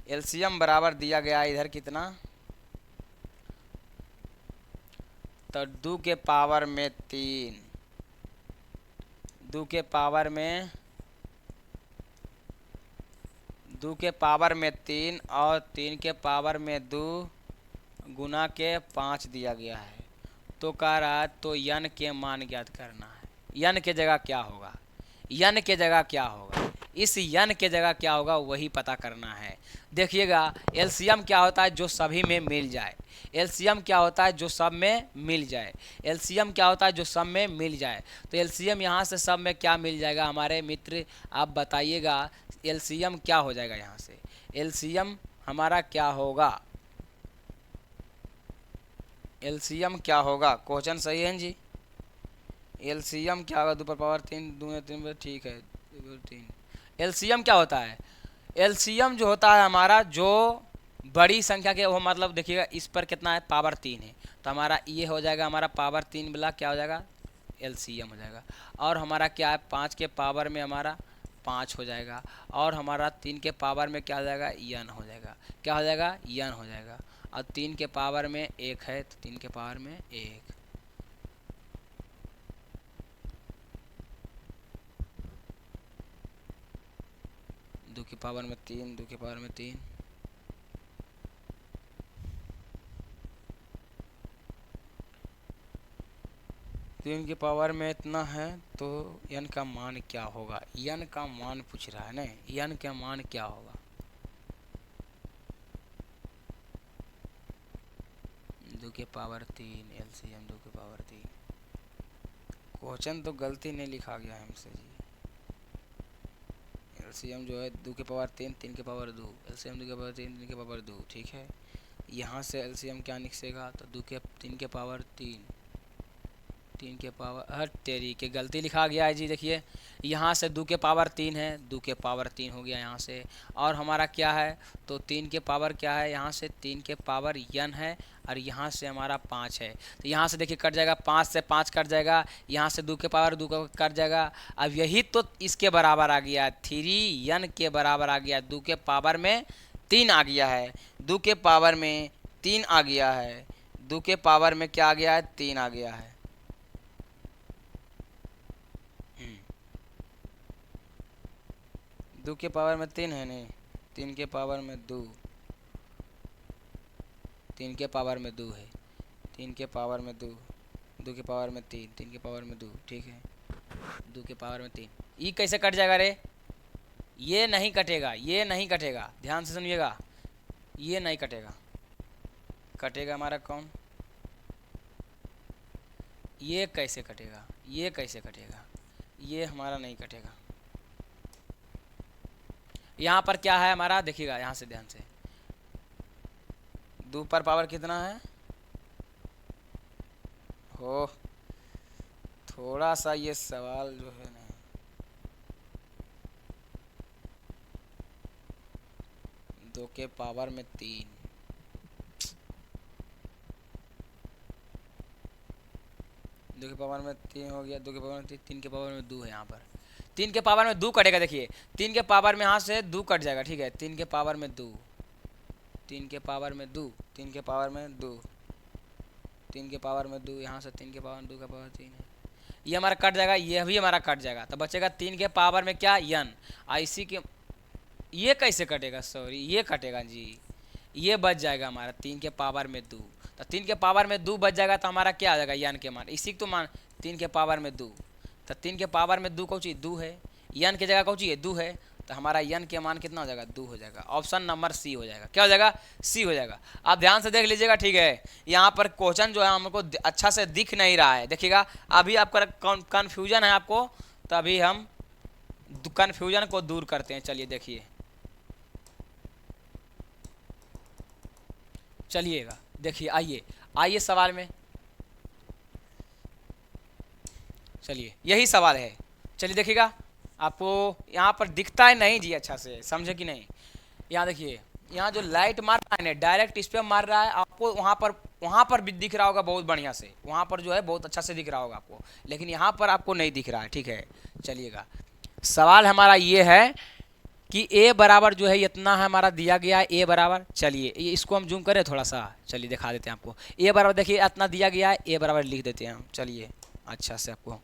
एलसीएम बराबर दिया गया है इधर कितना, तो 2 के पावर में 3, 2 के पावर में 3, और 3 के पावर में 2 गुना के 5 दिया गया है। तो कह रहा है तो n के मान ज्ञात करना है। n के जगह क्या होगा, n के जगह क्या होगा, इस n के जगह क्या होगा वही पता करना है। देखिएगा एलसीएम क्या होता है, जो सभी में मिल जाए। एलसीएम क्या होता है, जो सब में मिल जाए। एलसीएम क्या होता है, जो सब में मिल जाए। तो एलसीएम यहाँ से सब में क्या मिल जाएगा हमारे मित्र, आप बताइएगा एलसीएम क्या हो जाएगा। यहाँ से एलसीएम हमारा क्या होगा, एलसीएम क्या होगा, क्वेश्चन सही है जी। एलसीएम क्या होगा, 2 पर पावर 3 दूने 3 ठीक है 3। एलसीएम क्या होता है, एलसीएम जो होता है हमारा जो बड़ी संख्या के वो मतलब देखिएगा इस पर कितना है पावर 3 है, तो हमारा ये हो जाएगा हमारा पावर 3 वाला क्या हो जाएगा एलसीएम हो जाएगा। और हमारा क्या है 5 के पावर में हमारा 5 हो जाएगा, और हमारा 3 के पावर में क्या हो जाएगा यन हो जाएगा, क्या हो जाएगा यन हो जाएगा। और 3 के पावर में 1 है तो 3 के पावर में 1। दो की पावर में 3, 2 की पावर में 3, तीन की पावर में इतना है तो यन का मान क्या होगा, यन का मान पूछ रहा है ना, यन का मान क्या होगा। 2 के पावर 3 एलसीएम 2 के पावर 3। क्वेश्चन तो गलती नहीं लिखा गया है हमसे जी। एलसीएम जो है 2 के पावर 3 3 के पावर 2, एलसीएम 2 के पावर 3 3 के पावर 2, ठीक है। यहाँ से एलसीएम क्या निकलेगा तो 2 के 3 के पावर 3 3 के पावर हर तेरी के गलती लिखा गया है जी। देखिए यहाँ से 2 के पावर 3 है, 2 के पावर 3 हो गया यहाँ से, और हमारा क्या है तो 3 के पावर क्या है यहाँ से 3 के पावर यन है, और यहाँ से हमारा 5 है। तो यहाँ से देखिए कट जाएगा, 5 से 5 कट जाएगा, यहाँ से 2 के पावर 2 का कट जाएगा। अब यही तो इसके बराबर आ गया 3 यन के बराबर आ गया, 2 के पावर में 3 आ गया है, 2 के पावर में 3 आ गया है, 2 के पावर में क्या आ गया है 3 आ गया है। 2 के पावर में 3 है नहीं, 3 के पावर में 2, 3 के पावर में 2 है, 3 के पावर में 2, 2 के पावर में 3, 3 के पावर में 2, ठीक है 2 के पावर में 3। ये कैसे कट जाएगा रे, ये नहीं कटेगा, ये नहीं कटेगा, ध्यान से सुनिएगा, ये नहीं कटेगा। कटेगा हमारा कौन, ये कैसे कटेगा, ये कैसे कटेगा, ये हमारा नहीं कटेगा। यहाँ पर क्या है हमारा देखिएगा, यहाँ से ध्यान से 2 पर पावर कितना है हो, थोड़ा सा ये सवाल जो है ना 2 के पावर में 3, 2 के पावर में 3 हो गया, 2 के पावर में 3, 3 के पावर में 2 है यहाँ पर, 3 के पावर में 2 कटेगा। देखिए 3 के पावर में यहाँ से 2 कट जाएगा, ठीक है 3 के पावर में 2, 3 के पावर में 2, 3 के पावर में 2, 3 के पावर में 2, यहाँ से 3 के पावर में 2 का पावर 3 है, ये हमारा कट जाएगा, ये भी हमारा कट जाएगा, तो बचेगा 3 के पावर में क्या यन। इसी के ये कैसे कटेगा, सॉरी ये कटेगा जी, ये बच जाएगा हमारा 3 के पावर में 2, तो 3 के पावर में 2 बच जाएगा, तो हमारा क्या आ जाएगा यन के मान, इसी तो मान 3 के पावर में 2, तो 3 के पावर में 2 कौची 2 है, यन की जगह कौची है 2 है, तो हमारा यन के मान कितना हो जाएगा 2 हो जाएगा। ऑप्शन नंबर सी हो जाएगा, क्या हो जाएगा सी हो जाएगा। आप ध्यान से देख लीजिएगा, ठीक है यहाँ पर क्वेश्चन जो है हमको अच्छा से दिख नहीं रहा है, देखिएगा अभी आपका कन्फ्यूजन है आपको, तो अभी हम कन्फ्यूजन को दूर करते हैं। चलिए देखिए, चलिएगा देखिए, आइए आइए सवाल में, चलिए यही सवाल है। चलिए देखिएगा, आपको यहाँ पर दिखता है नहीं जी अच्छा से, समझे कि नहीं। यहाँ देखिए, यहाँ जो लाइट मार रहा है ना डायरेक्ट इस पर मार रहा है, आपको वहाँ पर भी दिख रहा होगा बहुत बढ़िया से, वहाँ पर जो है बहुत अच्छा से दिख रहा होगा आपको, लेकिन यहाँ पर आपको नहीं दिख रहा है, ठीक है। चलिएगा सवाल हमारा ये है कि ए बराबर जो है इतना है हमारा दिया गया है, ए बराबर, चलिए इसको हम जूम करें थोड़ा सा, चलिए दिखा देते हैं आपको। ए बराबर देखिए इतना दिया गया है, ए बराबर लिख देते हैं हम, चलिए अच्छा से आपको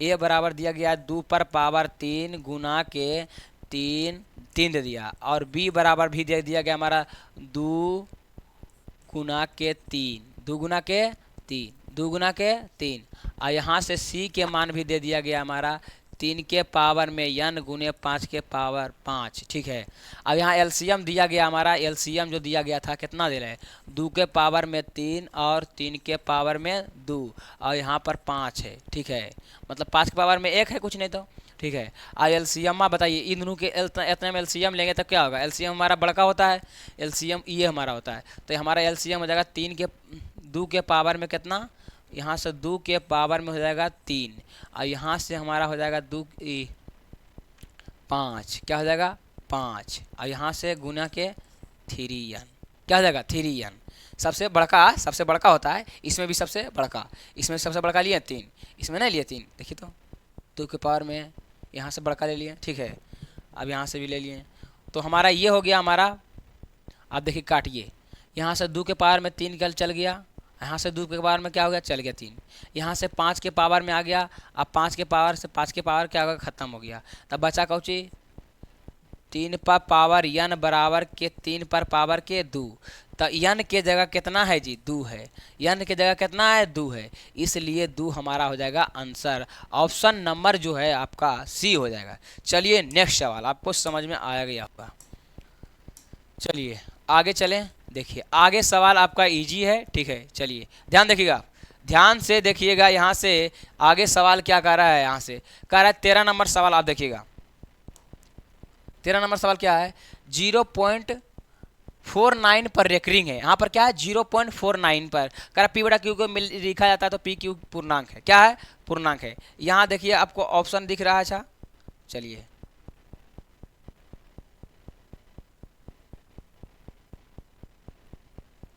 ए बराबर दिया गया है 2 पर पावर 3 गुना के 3 दे दिया, और बी बराबर भी दे दिया गया हमारा 2 गुना के 3, 2 गुना के 3, 2 गुना के 3, और यहाँ से सी के मान भी दे दिया गया हमारा 3 के पावर में यन गुने 5 के पावर 5, ठीक है। अब यहाँ एलसीएम दिया गया हमारा, एलसीएम जो दिया गया था कितना दे रहा है 2 के पावर में 3 और 3 के पावर में 2, और यहाँ पर 5 है, ठीक है, मतलब 5 के पावर में 1 है, कुछ नहीं तो, ठीक है। और एलसीएम बताइए इन दोनों के इतने में एलसीएम लेंगे तो क्या होगा, एलसीएम हमारा बड़का होता है, एलसीएम ये हमारा होता है, तो हमारा एलसीएम हो जाएगा 2 के पावर में कितना, यहाँ से 2 के पावर में हो जाएगा 3, और यहाँ से हमारा हो जाएगा 5, क्या हो जाएगा 5, और यहाँ से गुना के 3n, क्या हो जाएगा 3n। सबसे बड़का होता है, इसमें भी सबसे बड़का, इसमें सबसे बड़का लिए 3, इसमें नहीं लिए 3, देखिए तो 2 के पावर में यहाँ से बड़का ले लिए, ठीक है। अब यहाँ से भी ले लिए, तो हमारा ये हो गया हमारा। अब देखिए काटिए, यहाँ से 2 के पावर में 3 कल चल गया, यहाँ से 2 के पावर में क्या हो गया, चल गया 3, यहाँ से 5 के पावर में आ गया। अब 5 के पावर से 5 के पावर क्या होगा, ख़त्म हो गया। तब बचा कौची 3 पर पावर n बराबर के 3 पर पावर के 2, तो n के जगह कितना है जी, 2 है, n के जगह कितना है, 2 है, इसलिए 2 हमारा हो जाएगा आंसर। ऑप्शन नंबर जो है आपका सी हो जाएगा। चलिए नेक्स्ट सवाल, आपको समझ में आ गया होगा। चलिए आगे चलें, देखिए आगे सवाल आपका इजी है, ठीक है। चलिए ध्यान देखिएगा, ध्यान से देखिएगा, यहाँ से आगे सवाल क्या कह रहा है, यहाँ से कह रहा है 13 नंबर सवाल। आप देखिएगा 13 नंबर सवाल क्या है, 0.49 पर रेकरिंग है। यहाँ पर क्या है 0.49 पर, कह रहा पी बटा क्यू को लिखा जाता है तो पी क्यू पूर्णांक है, क्या है पूर्णांक है। यहाँ देखिए आपको ऑप्शन दिख रहा है, अच्छा चलिए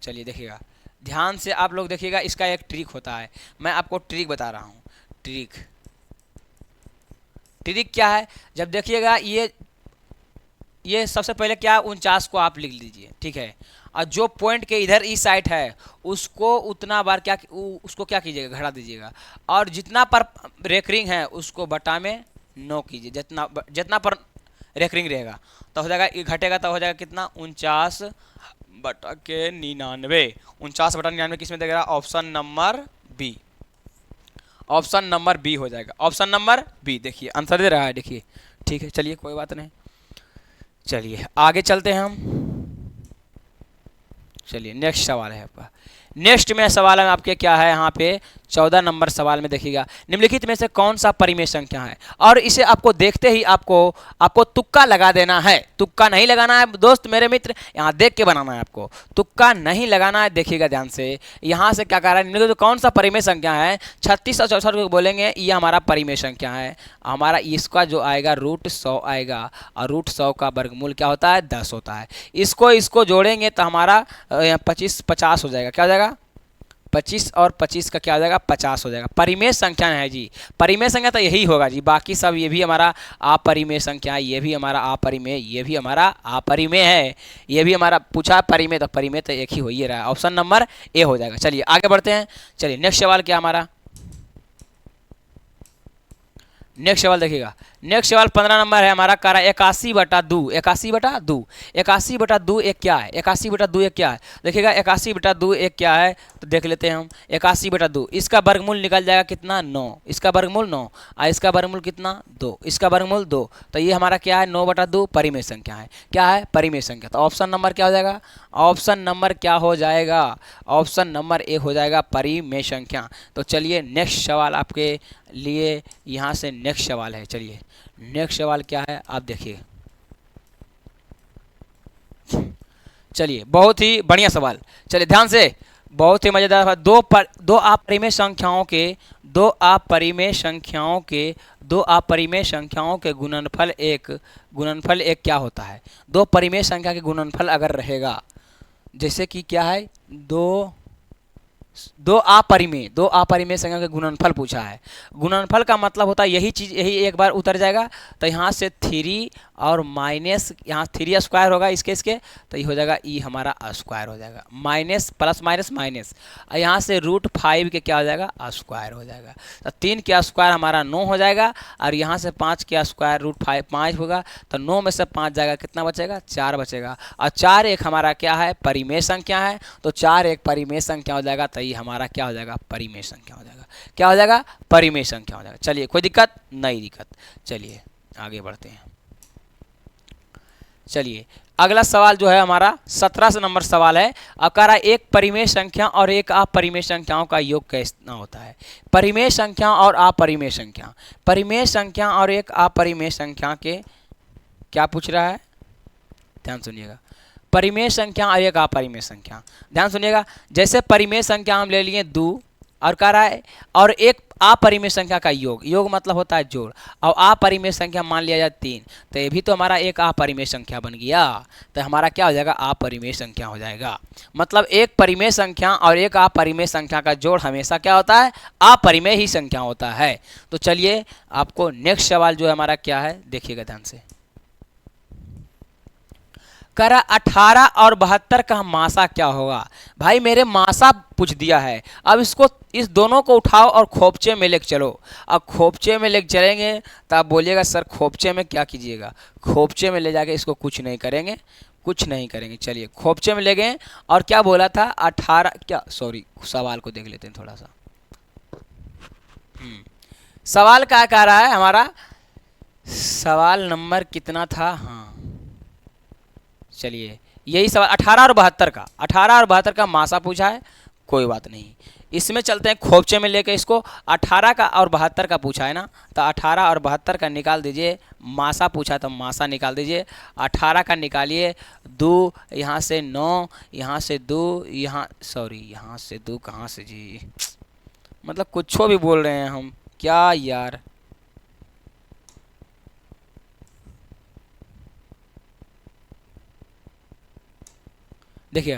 चलिए देखिएगा ध्यान से, आप लोग देखिएगा, इसका एक ट्रिक होता है, मैं आपको ट्रिक बता रहा हूँ। ट्रिक क्या है, जब देखिएगा ये सबसे पहले क्या 49 को आप लिख लीजिए, ठीक है, और जो पॉइंट के इधर इस साइड है उसको उतना बार उसको क्या कीजिएगा, घटा दीजिएगा, और जितना पर रेकरिंग है उसको बटा में 9 कीजिए, जितना पर रेकरिंग रहेगा तो हो जाएगा, घटेगा तो हो जाएगा कितना 49 बटा के 99, 49 बटा 99 किसमें देगा, option number B, option number B हो जाएगा, ऑप्शन नंबर बी। देखिए आंसर दे रहा है, देखिए ठीक है, चलिए कोई बात नहीं, चलिए आगे चलते हैं हम। चलिए नेक्स्ट सवाल है आपका, नेक्स्ट में सवाल है आपके क्या है, यहाँ पे 14 नंबर सवाल में देखिएगा, निम्नलिखित में से कौन सा परिमेय संख्या है, और इसे आपको देखते ही आपको तुक्का लगा देना है। तुक्का नहीं लगाना है दोस्त मेरे मित्र, यहाँ देख के बनाना है, आपको तुक्का नहीं लगाना है। देखिएगा ध्यान से, यहाँ से क्या कह रहा है, निम्नलिखित में कौन सा परिमेय संख्या है, 36 और 64 को बोलेंगे ये हमारा परिमेय संख्या है। हमारा इसका जो आएगा √100 आएगा, और √100 का वर्गमूल क्या होता है, 10 होता है। इसको जोड़ेंगे तो हमारा 50 हो जाएगा, क्या हो जाएगा 25 और 25 का क्या हो जाएगा 50 हो जाएगा। परिमेय संख्या है जी, परिमेय संख्या तो यही होगा जी, बाकी सब ये भी हमारा अपरिमेय संख्या है, ये भी हमारा अपरिमेय, ये भी हमारा अपरिमेय है, ये भी हमारा पूछा परिमेय, तो परिमेय तो एक ही हो ही रहा है, ऑप्शन नंबर ए हो जाएगा। चलिए आगे बढ़ते हैं। चलिए नेक्स्ट सवाल क्या हमारा, नेक्स्ट सवाल देखिएगा, नेक्स्ट सवाल 15 नंबर है हमारा, कह रहा है 81/2, 81/2, 81/2 एक क्या है, 81/2 एक क्या है, देखिएगा 81/2 एक क्या है, तो देख लेते हैं हम। 81/2 इसका वर्गमूल निकल जाएगा कितना 9, इसका वर्गमूल 9, और इसका वर्गमूल कितना 2, इसका वर्गमूल 2, तो ये हमारा क्या है 9/2 परिमेय संख्या है, क्या है परिमेय संख्या। तो ऑप्शन नंबर क्या हो जाएगा, ऑप्शन नंबर क्या हो जाएगा, ऑप्शन नंबर ए हो जाएगा परिमेय संख्या। तो चलिए नेक्स्ट सवाल आपके लिए, यहाँ से नेक्स्ट सवाल है। चलिए नेक्स्ट सवाल क्या है आप देखिए, चलिए बहुत ही बढ़िया सवाल, चलिए ध्यान से, बहुत ही मजेदार। दो अपरिमेय संख्याओं के गुणनफल एक क्या होता है। दो परिमेय संख्या के गुणनफल अगर रहेगा, जैसे कि क्या है दो अपरिमेय संख्या के गुणनफल पूछा है। गुणनफल का मतलब होता है यही एक बार उतर जाएगा, तो यहाँ से 3 और माइनस, यहाँ 3 स्क्वायर होगा इसके, तो ये हो जाएगा ई हमारा स्क्वायर हो जाएगा, माइनस प्लस माइनस माइनस, और यहाँ से √5 के क्या हो जाएगा स्क्वायर हो जाएगा, तो 3 के स्क्वायर हमारा 9 हो जाएगा, और यहाँ से 5 के स्क्वायर √5 5 होगा, तो 9 में से 5 जाएगा, कितना बचेगा 4 बचेगा, और 4 एक हमारा क्या है परिमेय संख्या है, तो 4 एक परिमेय संख्या हो जाएगा, तो ये हमारा क्या हो जाएगा परिमेय संख्या हो जाएगा, क्या हो जाएगा परिमेय संख्या हो जाएगा। चलिए कोई दिक्कत नहीं, दिक्कत, चलिए आगे बढ़ते हैं। चलिए अगला सवाल जो है हमारा 17 नंबर सवाल है, अकारा एक परिमेय संख्या और एक अपरिमेय संख्याओं का योग कितना होता है। परिमेय संख्या और अपरिमेय संख्या, परिमेय संख्या और एक अपरिमेय संख्या के क्या पूछ रहा है, ध्यान सुनिएगा। परिमेय संख्या और एक अपरिमेय संख्या। ध्यान सुनिएगा, जैसे परिमेय संख्या हम ले लिए 2 और कह रहा है, और एक अपरिमेय संख्या का योग, योग मतलब होता है जोड़, और अपरिमेय संख्या मान लिया जाए 3, तो ये भी तो हमारा एक अपरिमेय संख्या बन गया। तो हमारा क्या हो जाएगा, अपरिमेय संख्या हो जाएगा। मतलब एक परिमेय संख्या और एक अपरिमेय संख्या का जोड़ हमेशा क्या होता है, अपरिमेय ही संख्या होता है। तो चलिए आपको नेक्स्ट सवाल जो है हमारा क्या है, देखिएगा ध्यान से। करा 18 और 72 का मासा क्या होगा। भाई मेरे मासा पूछ दिया है, अब इसको इस दोनों को उठाओ और खोपचे में लेके चलो। अब खोपचे में लेके चलेंगे तो आप बोलिएगा सर खोपचे में क्या कीजिएगा, खोपचे में ले जाके इसको कुछ नहीं करेंगे, कुछ नहीं करेंगे। चलिए खोपचे में ले गए, और क्या बोला था 18 क्या, सॉरी सवाल को देख लेते हैं थोड़ा सा। सवाल क्या कह रहा है हमारा, सवाल नंबर कितना था, हाँ चलिए यही सवाल 18 और 72 का, 18 और 72 का मासा पूछा है, कोई बात नहीं। इसमें चलते हैं खोपचे में लेके इसको, 18 का और 72 का पूछा है ना, तो 18 और 72 का निकाल दीजिए, मासा पूछा तो मासा निकाल दीजिए। 18 का निकालिए, 2 यहाँ से 9, यहाँ से 2, यहाँ सॉरी यहाँ से 2 कहाँ से जी, मतलब कुछ भी बोल रहे हैं हम क्या यार। देखिए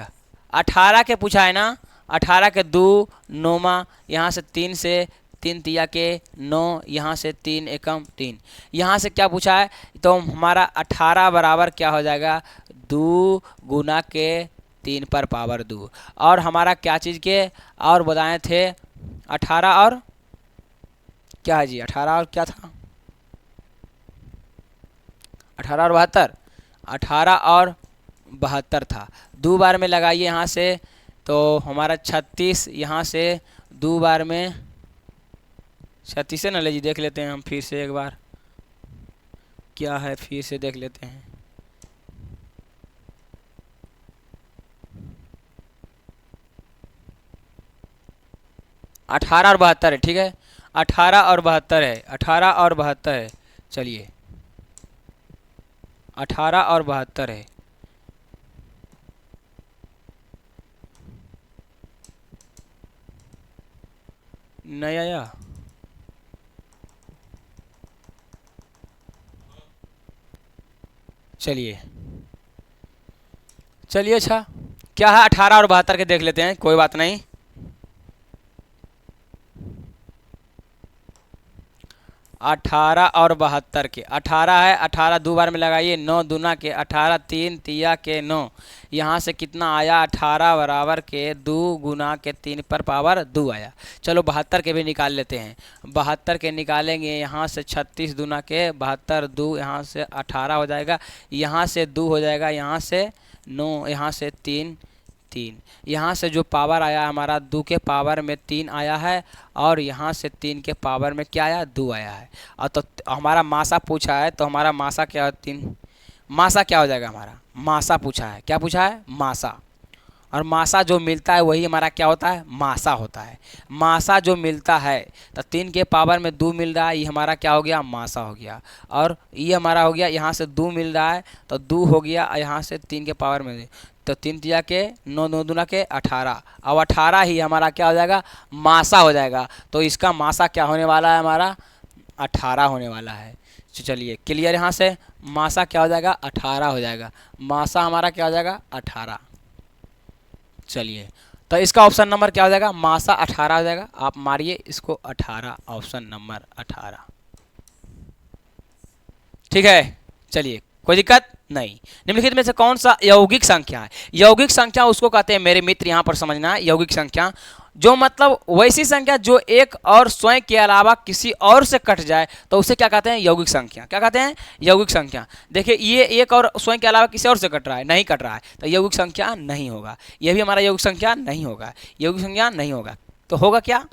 18 के पूछा है ना, 18 के 2 9, यहाँ से 3 से 3 तिया के 9, यहाँ से 3 एकम 3, यहाँ से क्या पूछा है, तो हमारा 18 बराबर क्या हो जाएगा, 2 गुना के 3 पर पावर 2, और हमारा क्या चीज़ के और बताए थे, 18 और क्या है जी, 18 और क्या था, 18 और 72, 18 और 72 था। 2 बार में लगाइए यहाँ से, तो हमारा 36, यहाँ से 2 बार में 36 से न लीजिए, देख लेते हैं हम फिर से एक बार क्या है, फिर से देख लेते हैं। अठारह और 72 है, ठीक है, 18 और 72 है, 18 और 72 है। चलिए 18 और 72 है, नहीं आया, चलिए चलिए अच्छा क्या है, 18 और 72 के देख लेते हैं, कोई बात नहीं। 18 और 72 के, 18 है, 18 2 बार में लगाइए, 9 दूना के 18, 3 तिया के 9, यहाँ से कितना आया, 18 बराबर के 2 गुना के 3 पर पावर 2 आया। चलो 72 के भी निकाल लेते हैं, 72 के निकालेंगे, यहाँ से 36 दूना के 72, 2 यहाँ से 18 हो जाएगा, यहाँ से 2 हो जाएगा, यहाँ से 9, यहाँ से 3 3, यहाँ से जो पावर आया हमारा 2 के पावर में 3 आया है, और यहाँ से 3 के पावर में क्या आया, 2 आया है। और तो हमारा मासा पूछा है, तो हमारा मासा क्या है, 3, मासा क्या हो जाएगा, हमारा मासा पूछा है, क्या पूछा है, मासा, और मासा जो मिलता है वही हमारा क्या होता है, मासा होता है। मासा जो मिलता है, तो 3 के पावर में 2 मिल रहा है, ये हमारा क्या हो गया, मासा हो गया, और ये हमारा हो गया, यहाँ से 2 मिल रहा है तो 2 हो गया, यहाँ से 3 के पावर में, तो 3 तिया के 9, 9 दूना के 18, अब 18 ही हमारा क्या हो जाएगा, मासा हो जाएगा। तो इसका मासा क्या होने वाला है, हमारा 18 होने वाला है। चलिए क्लियर, यहाँ से मासा क्या हो जाएगा, 18 हो जाएगा, मासा हमारा क्या हो जाएगा, 18। चलिए तो इसका ऑप्शन नंबर क्या हो जाएगा, मासा 18 हो जाएगा। आप मारिए इसको 18, ऑप्शन नंबर 18, ठीक है। चलिए कोई दिक्कत नहीं। निम्नलिखित में से कौन सा यौगिक संख्या है, यौगिक संख्या उसको कहते हैं मेरे मित्र, यहाँ पर समझना है, यौगिक संख्या जो मतलब वैसी संख्या जो एक और स्वयं के अलावा किसी और से कट जाए, तो उसे क्या कहते हैं, यौगिक संख्या। क्या कहते हैं, यौगिक संख्या। देखिए ये एक और स्वयं के अलावा किसी और से कट रहा है, नहीं कट रहा है, तो यौगिक संख्या नहीं होगा, यह भी हमारा यौगिक संख्या नहीं होगा, यौगिक संख्या नहीं होगा। तो होगा क्या,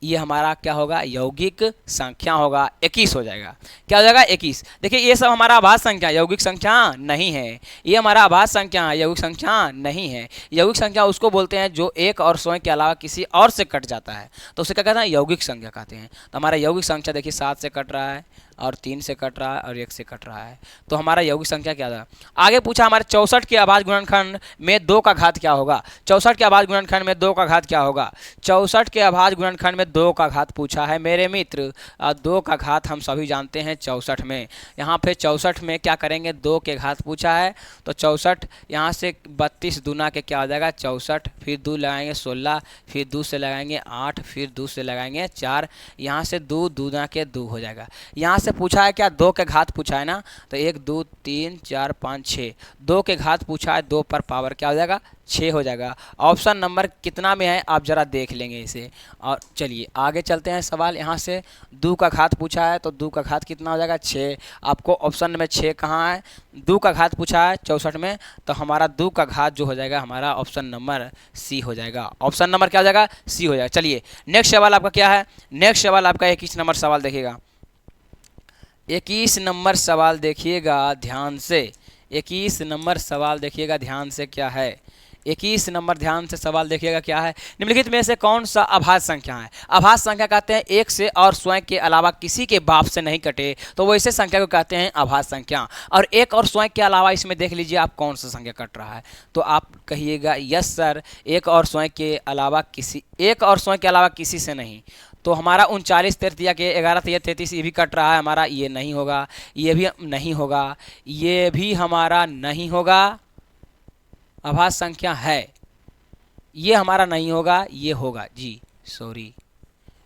ये हमारा क्या होगा, यौगिक संख्या होगा, 21 हो जाएगा। क्या हो जाएगा, 21। देखिए ये सब हमारा आभास संख्या, यौगिक संख्या नहीं है, ये हमारा आभास संख्या है, यौगिक संख्या नहीं है। यौगिक संख्या उसको बोलते हैं जो एक और स्वयं के अलावा किसी और से कट जाता है, तो उसे क्या कहते हैं, यौगिक संख्या कहते हैं। तो हमारा यौगिक संख्या देखिए 7 से कट रहा है, और 3 से कट रहा है और 1 से कट रहा है। तो हमारा यौगिक संख्या क्या था। आगे पूछा हमारे 64 के अभाज्य गुणनखंड में 2 का घात क्या होगा। 64 के अभाज्य गुणनखंड में 2 का घात क्या होगा। 64 के अभाज्य गुणनखंड में 2 का घात पूछा है मेरे मित्र। 2 का घात हम सभी जानते हैं 64 में। यहाँ पे 64 में क्या करेंगे, 2 के घात पूछा है तो 64 यहाँ से 32 दूना के क्या हो जाएगा 64, फिर 2 लगाएंगे 16, फिर 2 से लगाएंगे 8, फिर 2 से लगाएंगे 4, यहाँ से 2 दूना के 2 हो जाएगा। यहाँ से पूछा है क्या, 2 के घात पूछा है ना, तो 1 2 3 4 5 6, 2 के घात पूछा है, 2 पर पावर क्या हो जाएगा 6 हो जाएगा। ऑप्शन नंबर कितना में है आप जरा देख लेंगे इसे। और चलिए आगे चलते हैं सवाल। यहाँ से 2 का घात पूछा है तो 2 का घात कितना हो जाएगा 6। आपको ऑप्शन में 6 कहाँ है, 2 का घात पूछा है 64 में, तो हमारा 2 का घात जो हो जाएगा हमारा ऑप्शन नंबर सी हो जाएगा। ऑप्शन नंबर क्या हो जाएगा, सी हो जाएगा। चलिए नेक्स्ट सवाल आपका क्या है, नेक्स्ट सवाल आपका 21 नंबर सवाल देखिएगा। 21 नंबर सवाल देखिएगा ध्यान से, 21 नंबर सवाल देखिएगा ध्यान से क्या है। 21 नंबर ध्यान से सवाल देखिएगा क्या है। निम्नलिखित में से कौन सा अभाज्य संख्या है। अभाज्य संख्या कहते हैं एक से और स्वयं के अलावा किसी के बाप से नहीं कटे, तो वैसे संख्या को कहते हैं अभाज्य संख्या। और एक और स्वयं के अलावा इसमें देख लीजिए आप कौन सा संख्या कट रहा है, तो आप कहिएगा यस सर, एक और स्वयं के अलावा किसी से नहीं। तो हमारा 39 तृतीया के 11 तिया 33 ये भी कट रहा है हमारा, ये नहीं होगा, ये भी नहीं होगा, ये भी हमारा नहीं होगा। अभाज्य संख्या है, ये हमारा नहीं होगा, ये होगा जी, सॉरी,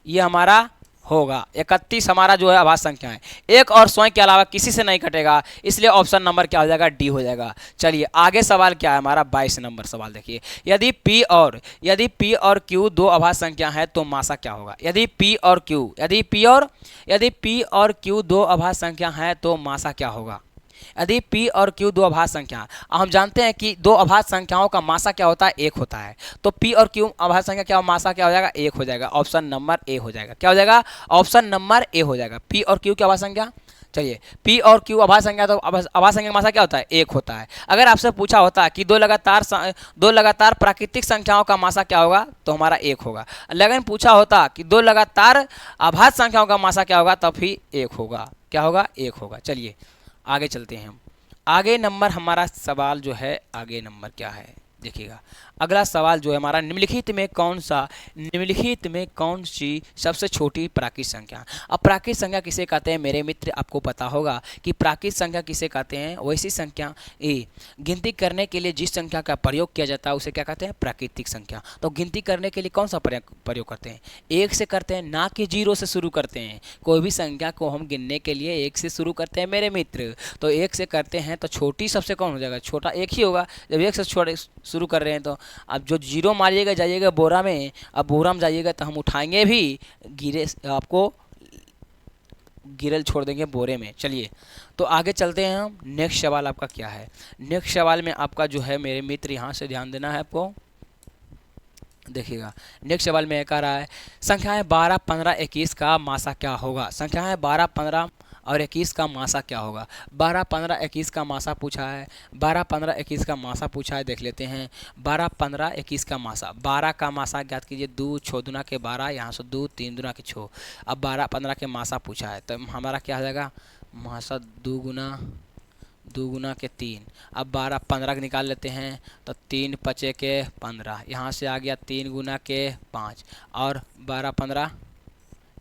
ये हमारा होगा। 31 हमारा जो है अभाज्य संख्या है, एक और स्वयं के अलावा किसी से नहीं कटेगा, इसलिए ऑप्शन नंबर क्या हो जाएगा, डी हो जाएगा। चलिए आगे सवाल क्या है हमारा 22 नंबर सवाल देखिए। यदि P और Q दो अभाज्य संख्या है तो मासा क्या होगा। यदि P और Q दो अभाज्य संख्या है तो मासा क्या होगा। यदि P और Q दो अभाज्य संख्या, हम जानते हैं कि दो अभाज्य संख्याओं का मासा क्या होता है, 1 होता है, तो P और Q अभाज्य संख्या क्या मासा क्या हो जाएगा, 1 हो जाएगा। ऑप्शन नंबर ए हो जाएगा। क्या हो जाएगा, ऑप्शन नंबर ए हो जाएगा। P और Q की अभाज्य संख्या, चलिए P और Q अभाज्य संख्या, तो अभाज्य संख्या का मासा क्या होता है, 1 होता है। अगर आपसे पूछा होता कि दो लगातार प्राकृतिक संख्याओं का मासा क्या होगा, तो हमारा 1 होगा। लेकिन पूछा होता कि दो लगातार अभाज्य संख्याओं का मासा क्या होगा, तब भी 1 होगा। क्या होगा, 1 होगा। चलिए आगे चलते हैं हम। आगे नंबर हमारा सवाल जो है, आगे नंबर क्या है देखिएगा। अगला सवाल जो है हमारा, निम्नलिखित में कौन सी सबसे छोटी प्राकृतिक संख्या। अब प्राकृतिक संख्या किसे कहते हैं मेरे मित्र, आपको पता होगा कि प्राकृतिक संख्या किसे कहते हैं, वैसी संख्या गिनती करने के लिए जिस संख्या का प्रयोग किया जाता है उसे क्या कहते हैं, प्राकृतिक संख्या। तो गिनती करने के लिए कौन सा प्रयोग करते हैं, 1 से करते हैं, ना कि 0 से शुरू करते हैं। कोई भी संख्या को हम गिनने के लिए 1 से शुरू करते हैं मेरे मित्र, तो 1 से करते हैं, तो छोटी सबसे कौन हो जाएगा, छोटा 1 ही होगा। जब 1 से शुरू कर रहे हैं, तो अब जो 0 मारिएगा जाइएगा बोरा में, अब बोरा में जाइएगा तो हम उठाएंगे भी, गिरे आपको गिरल छोड़ देंगे बोरे में। चलिए तो आगे चलते हैं हम। नेक्स्ट सवाल आपका क्या है, नेक्स्ट सवाल में आपका जो है मेरे मित्र, यहाँ से ध्यान देना है आपको, देखिएगा। नेक्स्ट सवाल में कह रहा है संख्याएं 12, 15, 21 का मासा क्या होगा। संख्याएं 12, 15 और 21 का मासा क्या होगा। 12, 15, 21 का मासा पूछा है, 12, 15, 21 का मासा पूछा है, देख लेते हैं। 12, 15, 21 का मासा, 12 का मासा ज्ञात कीजिए, 2 6 दुना के 12, यहाँ से 2 3 दुना के 6। अब 12, 15 के मासा पूछा है, तो हमारा क्या हो जाएगा, मासा 2 गुना के 3। अब 12 15 निकाल लेते हैं, तो 3 पचे के 15, यहाँ से आ गया 3 गुना के 5, और 12 15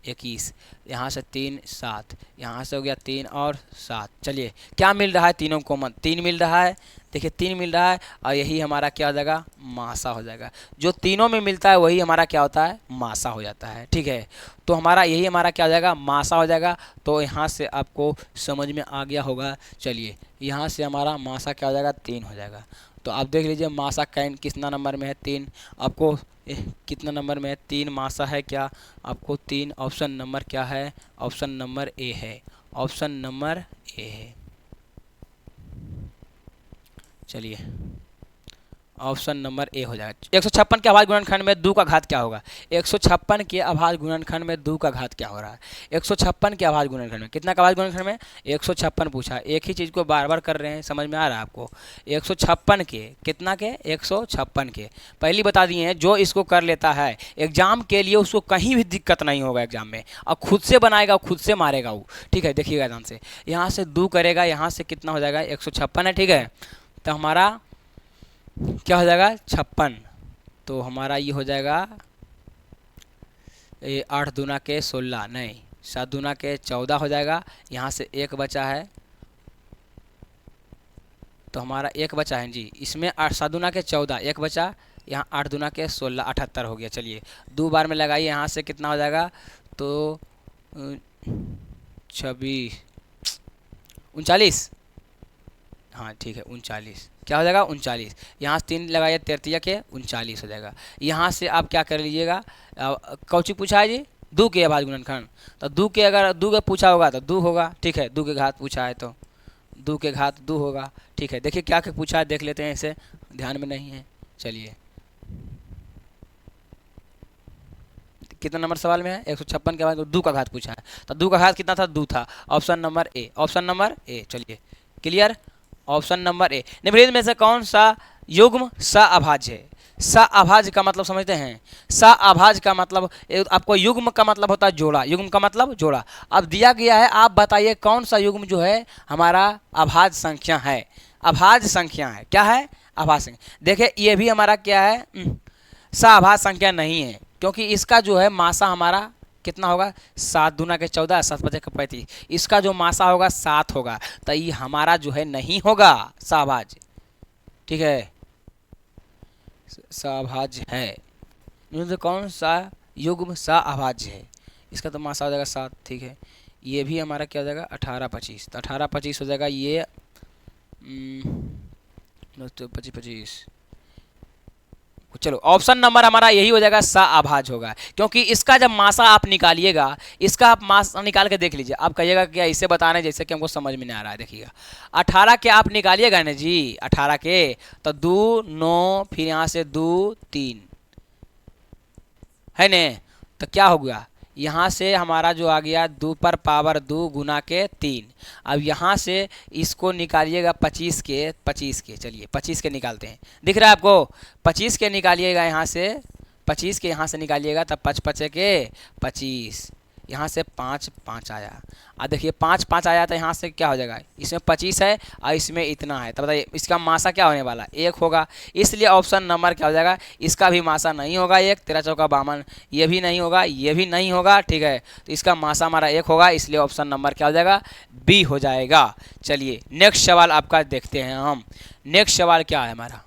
21, यहाँ से 3 7, यहाँ से हो गया 3 और 7। चलिए क्या मिल रहा है, तीनों कॉमन 3 मिल रहा है, देखिए 3 मिल रहा है, और यही हमारा क्या हो जाएगा, मासा हो जाएगा। जो तीनों में मिलता है वही हमारा क्या होता है, मासा हो जाता है। ठीक है, तो हमारा यही हमारा क्या हो जाएगा, मासा हो जाएगा। तो यहाँ से आपको समझ में आ गया होगा। चलिए यहाँ से हमारा मासा क्या हो जाएगा, 3 हो जाएगा। तो आप देख लीजिए मासा कैन कितना नंबर में है, 3। आपको कितना नंबर में है, 3 मासा है क्या, आपको 3, ऑप्शन नंबर क्या है, ऑप्शन नंबर ए है, ऑप्शन नंबर ए है। चलिए ऑप्शन नंबर ए हो जाएगा। 156 के अभाज्य गुणनखंड में 2 का घात क्या होगा? 156 के अभाज्य गुणनखंड में 2 का घात क्या हो रहा है? 156 के अभाज्य गुणनखंड में कितना का अभाज्य गुणनखंड में? 156 पूछा। एक ही चीज़ को बार बार कर रहे हैं, समझ में आ रहा है आपको? 156 के कितना के? 156 के। पहली बता दिए हैं, जो इसको कर लेता है एग्जाम के लिए उसको कहीं भी दिक्कत नहीं होगा एग्जाम में, और खुद से बनाएगा, खुद से मारेगा वो। ठीक है, देखिएगा ध्यान से। यहाँ से 2 करेगा, यहाँ से कितना हो जाएगा? 156 है। ठीक है, तो हमारा क्या हो जाएगा? 56। तो हमारा ये हो जाएगा 8 दूना के 16 नहीं, 7 दूना के 14 हो जाएगा। यहाँ से 1 बचा है, तो हमारा 1 बचा है जी इसमें। 7 दूना के 14, 1 बचा। यहाँ 8 दूना के 16, 78 हो गया। चलिए 2 बार में लगाइए, यहाँ से कितना हो जाएगा? तो 26 39, हाँ ठीक है 39। क्या हो जाएगा? 39। यहाँ से 3 लगाइए, 33 के 39 हो जाएगा। यहाँ से आप क्या कर लीजिएगा? कौची पूछा है जी? 2 के अभाज्य गुणनखंड। तो 2 के, अगर 2 का पूछा होगा तो 2 होगा। ठीक है, 2 के घात पूछा है तो 2 के घात 2 होगा। ठीक है, देखिए क्या क्या पूछा है, देख लेते हैं, इसे ध्यान में नहीं है। चलिए कितना नंबर सवाल में है? 156 के बाद 2 का घात पूछा है, तो 2 का घात कितना था? 2 था। Option number A, option number A. चलिए क्लियर, ऑप्शन नंबर ए। निम्नलिखित में से कौन सा युग्म सअभाज्य है? सअभाज्य का मतलब समझते हैं? सअभाज्य का मतलब आपको, युग्म का मतलब होता है जोड़ा, युग्म का मतलब जोड़ा। अब दिया गया है, आप बताइए कौन सा युग्म जो है हमारा अभाज्य संख्या है? अभाज्य संख्या है, क्या है? अभाज्य संख्या। देखिए ये भी हमारा क्या है? सअभाज्य संख्या नहीं है, क्योंकि इसका जो है मासा हमारा कितना होगा? 7 दूना के 14, 7 बचे के 35। इसका जो मासा होगा 7 होगा, तो ये हमारा जो है नहीं होगा सअभाज्य। ठीक है, सअभाज्य है। तो कौन सा युग्म सअभाज्य है? इसका तो मासा हो जाएगा 7। ठीक है, ये भी हमारा क्या हो जाएगा? 18 25। तो 18 25 हो जाएगा ये 25 25। चलो ऑप्शन नंबर हमारा यही हो जाएगा, सअभाज्य होगा। क्योंकि इसका जब मासा आप निकालिएगा, इसका आप मासा निकाल के देख लीजिए, आप कहिएगा कि ऐसे बताने जैसे कि हमको समझ में नहीं आ रहा है। देखिएगा 18 के आप निकालिएगा ना जी, 18 के, तो 2 9, फिर यहाँ से 2 3 है ने, तो क्या हो गया? यहाँ से हमारा जो आ गया 2 पर पावर 2 गुना के 3। अब यहाँ से इसको निकालिएगा 25 के। चलिए 25 के निकालते हैं, दिख रहा है आपको? 25 के निकालिएगा यहाँ से, 25 के यहाँ से निकालिएगा, तब 5 5 के 25। यहाँ से 5 5 आया। अब देखिए 5 5 आया, तो यहाँ से क्या हो जाएगा? इसमें 25 है और इसमें इतना है, तो बताइए इसका मासा क्या होने वाला? 1 होगा। इसलिए ऑप्शन नंबर क्या हो जाएगा? इसका भी मासा नहीं होगा 1, 13 चौका 52। ये भी नहीं होगा, ये भी नहीं होगा। ठीक है, तो इसका मासा हमारा 1 होगा, इसलिए ऑप्शन नंबर क्या हो जाएगा? बी हो जाएगा। चलिए नेक्स्ट सवाल आपका देखते हैं हम। नेक्स्ट सवाल क्या है हमारा?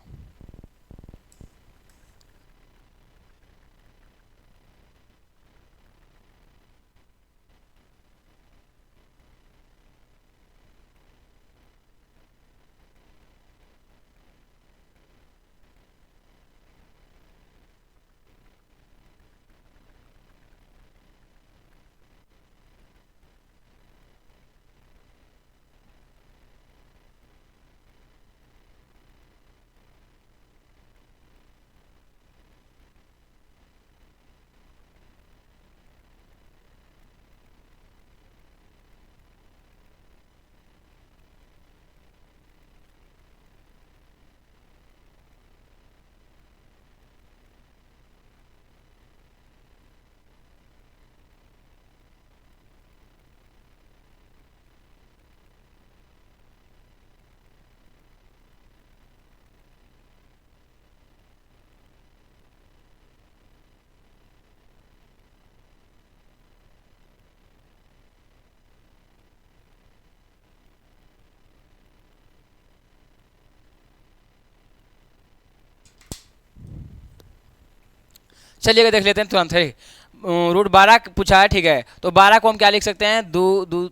चलिएगा देख लेते हैं तुरंत है। रूट 12 पूछा है। ठीक है, तो 12 को हम क्या लिख सकते हैं? 2 2,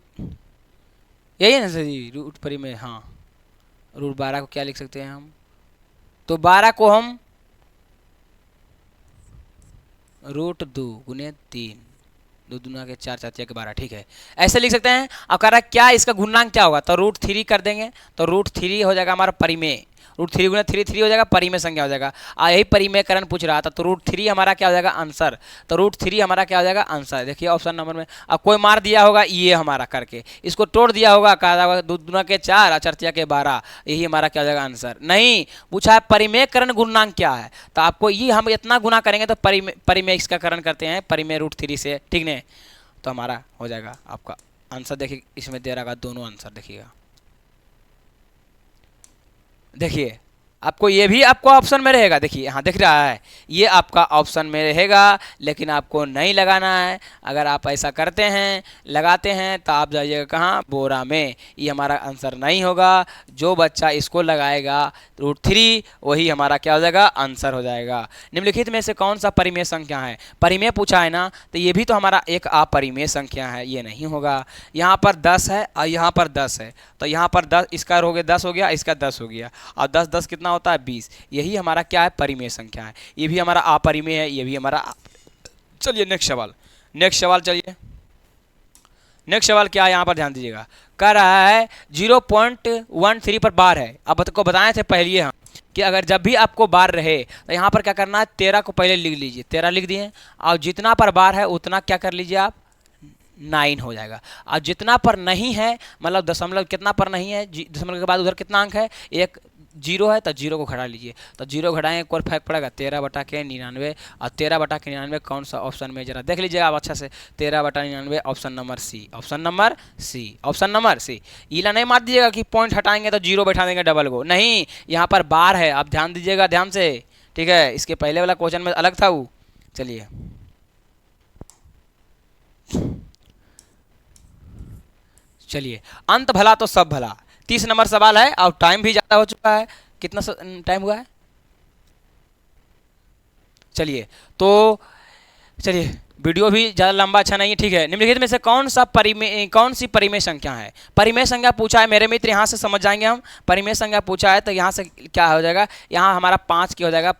यही है ना सर जी? रूट परी में, हाँ, रूट 12 को क्या लिख सकते हैं हम? तो 12 को हम रूट 2 गुने 3, 2 दूना के 4, 4 के 12। ठीक है, ऐसे लिख सकते हैं। अब कह रहा है क्या इसका गुणनांक क्या होगा? तो रूट 3 कर देंगे, तो रूट 3 हो जाएगा हमारा परिमेय। √3 गुना 3 हो जाएगा, परिमेय संख्या हो जाएगा। यही परिमेयकरण पूछ रहा था, तो √3 हमारा क्या हो जाएगा आंसर, तो √3 हमारा क्या हो जाएगा आंसर। देखिए ऑप्शन नंबर में अब कोई मार दिया होगा ये हमारा करके, इसको तोड़ दिया होगा, कहा होगा 2 दूना के 4 और 4 के 12, यही हमारा क्या हो जाएगा आंसर। नहीं, पूछा है परिमेयकरण गुणांक क्या है, तो आपको ये हम इतना गुना करेंगे तो परिमेय इसका करण करते हैं परिमेय √3 से, ठीक नहीं, तो हमारा हो जाएगा आपका आंसर। देखिए इसमें दे रहा दोनों आंसर, देखिएगा, देखिए आपको ये भी आपको ऑप्शन में रहेगा, देखिए यहाँ दिख रहा है ये आपका ऑप्शन में रहेगा, लेकिन आपको नहीं लगाना है। अगर आप ऐसा करते हैं लगाते हैं तो आप जाइएगा कहाँ, बोरा में, ये हमारा आंसर नहीं होगा। जो बच्चा इसको लगाएगा √3 वही हमारा क्या हो जाएगा आंसर हो जाएगा। निम्नलिखित में से कौन सा परिमेय संख्या है, परिमेय पूछा है ना, तो ये भी तो हमारा एक अपरिमेय संख्या है, ये नहीं होगा। यहाँ पर 10 है और यहाँ पर 10 है, तो यहाँ पर 10 इसका हो गया 10 हो गया, इसका 10 हो गया, और 10 10 कितना होता है 20, यही हमारा क्या है परिमेय संख्या है। ये भी हमारा अपरिमेय है, ये भी हमारा। चलिए नेक्स्ट सवाल चलिए नेक्स्ट सवाल क्या है, यहाँ पर ध्यान दीजिएगा। कह रहा है 0.13 पर बार है। अब को बताए थे पहले हम कि अगर जब भी आपको बार रहे तो यहाँ पर क्या करना है, 13 को पहले लिख लीजिए, 13 लिख दिए, और जितना पर बार है उतना क्या कर लीजिए आप 9 हो जाएगा। और जितना पर नहीं है, मतलब दशमलव कितना पर नहीं है, दशमलव के बाद उधर कितना अंक है, एक 0 है, तो 0 को घटा लीजिए, तो 0 घटाएंगे कोई फर्क पड़ेगा 13/99, और 13/99 कौन सा ऑप्शन में जरा देख लीजिएगा आप अच्छा से, 13/99 option number C, option number C. ईला नहीं मार दीजिएगा कि पॉइंट हटाएंगे तो 0 बैठा देंगे डबल को, नहीं, यहाँ पर बार है, आप ध्यान दीजिएगा ध्यान से, ठीक है। इसके पहले वाला क्वेश्चन में अलग था वो। चलिए अंत भला तो सब भला, 30 नंबर सवाल है, और टाइम भी ज़्यादा हो चुका है। कितना टाइम हुआ है, चलिए वीडियो भी ज़्यादा लंबा अच्छा नहीं है, ठीक है। निम्नलिखित में से कौन सी परिमेय संख्या है, परिमेय संख्या पूछा है मेरे मित्र, यहाँ से समझ जाएंगे हम। परिमेय संख्या पूछा है तो यहाँ से क्या हो जाएगा, यहाँ हमारा 5 की हो जाएगा,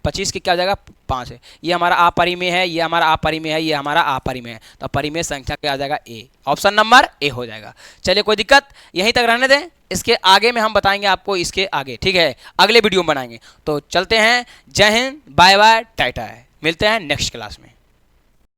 25 की क्या हो जाएगा 5 है, ये हमारा अपरिमेय है, ये हमारा अपरिमेय है, ये हमारा अपरिमेय है, तो परिमेय संख्या क्या आ जाएगा ए, ऑप्शन नंबर ए हो जाएगा। चलिए कोई दिक्कत, यहीं तक रहने दें, इसके आगे में हम बताएंगे आपको, इसके आगे, ठीक है, अगले वीडियो में बनाएंगे। तो चलते हैं, जय हिंद, बाय बाय, टाटा, मिलते हैं नेक्स्ट क्लास में।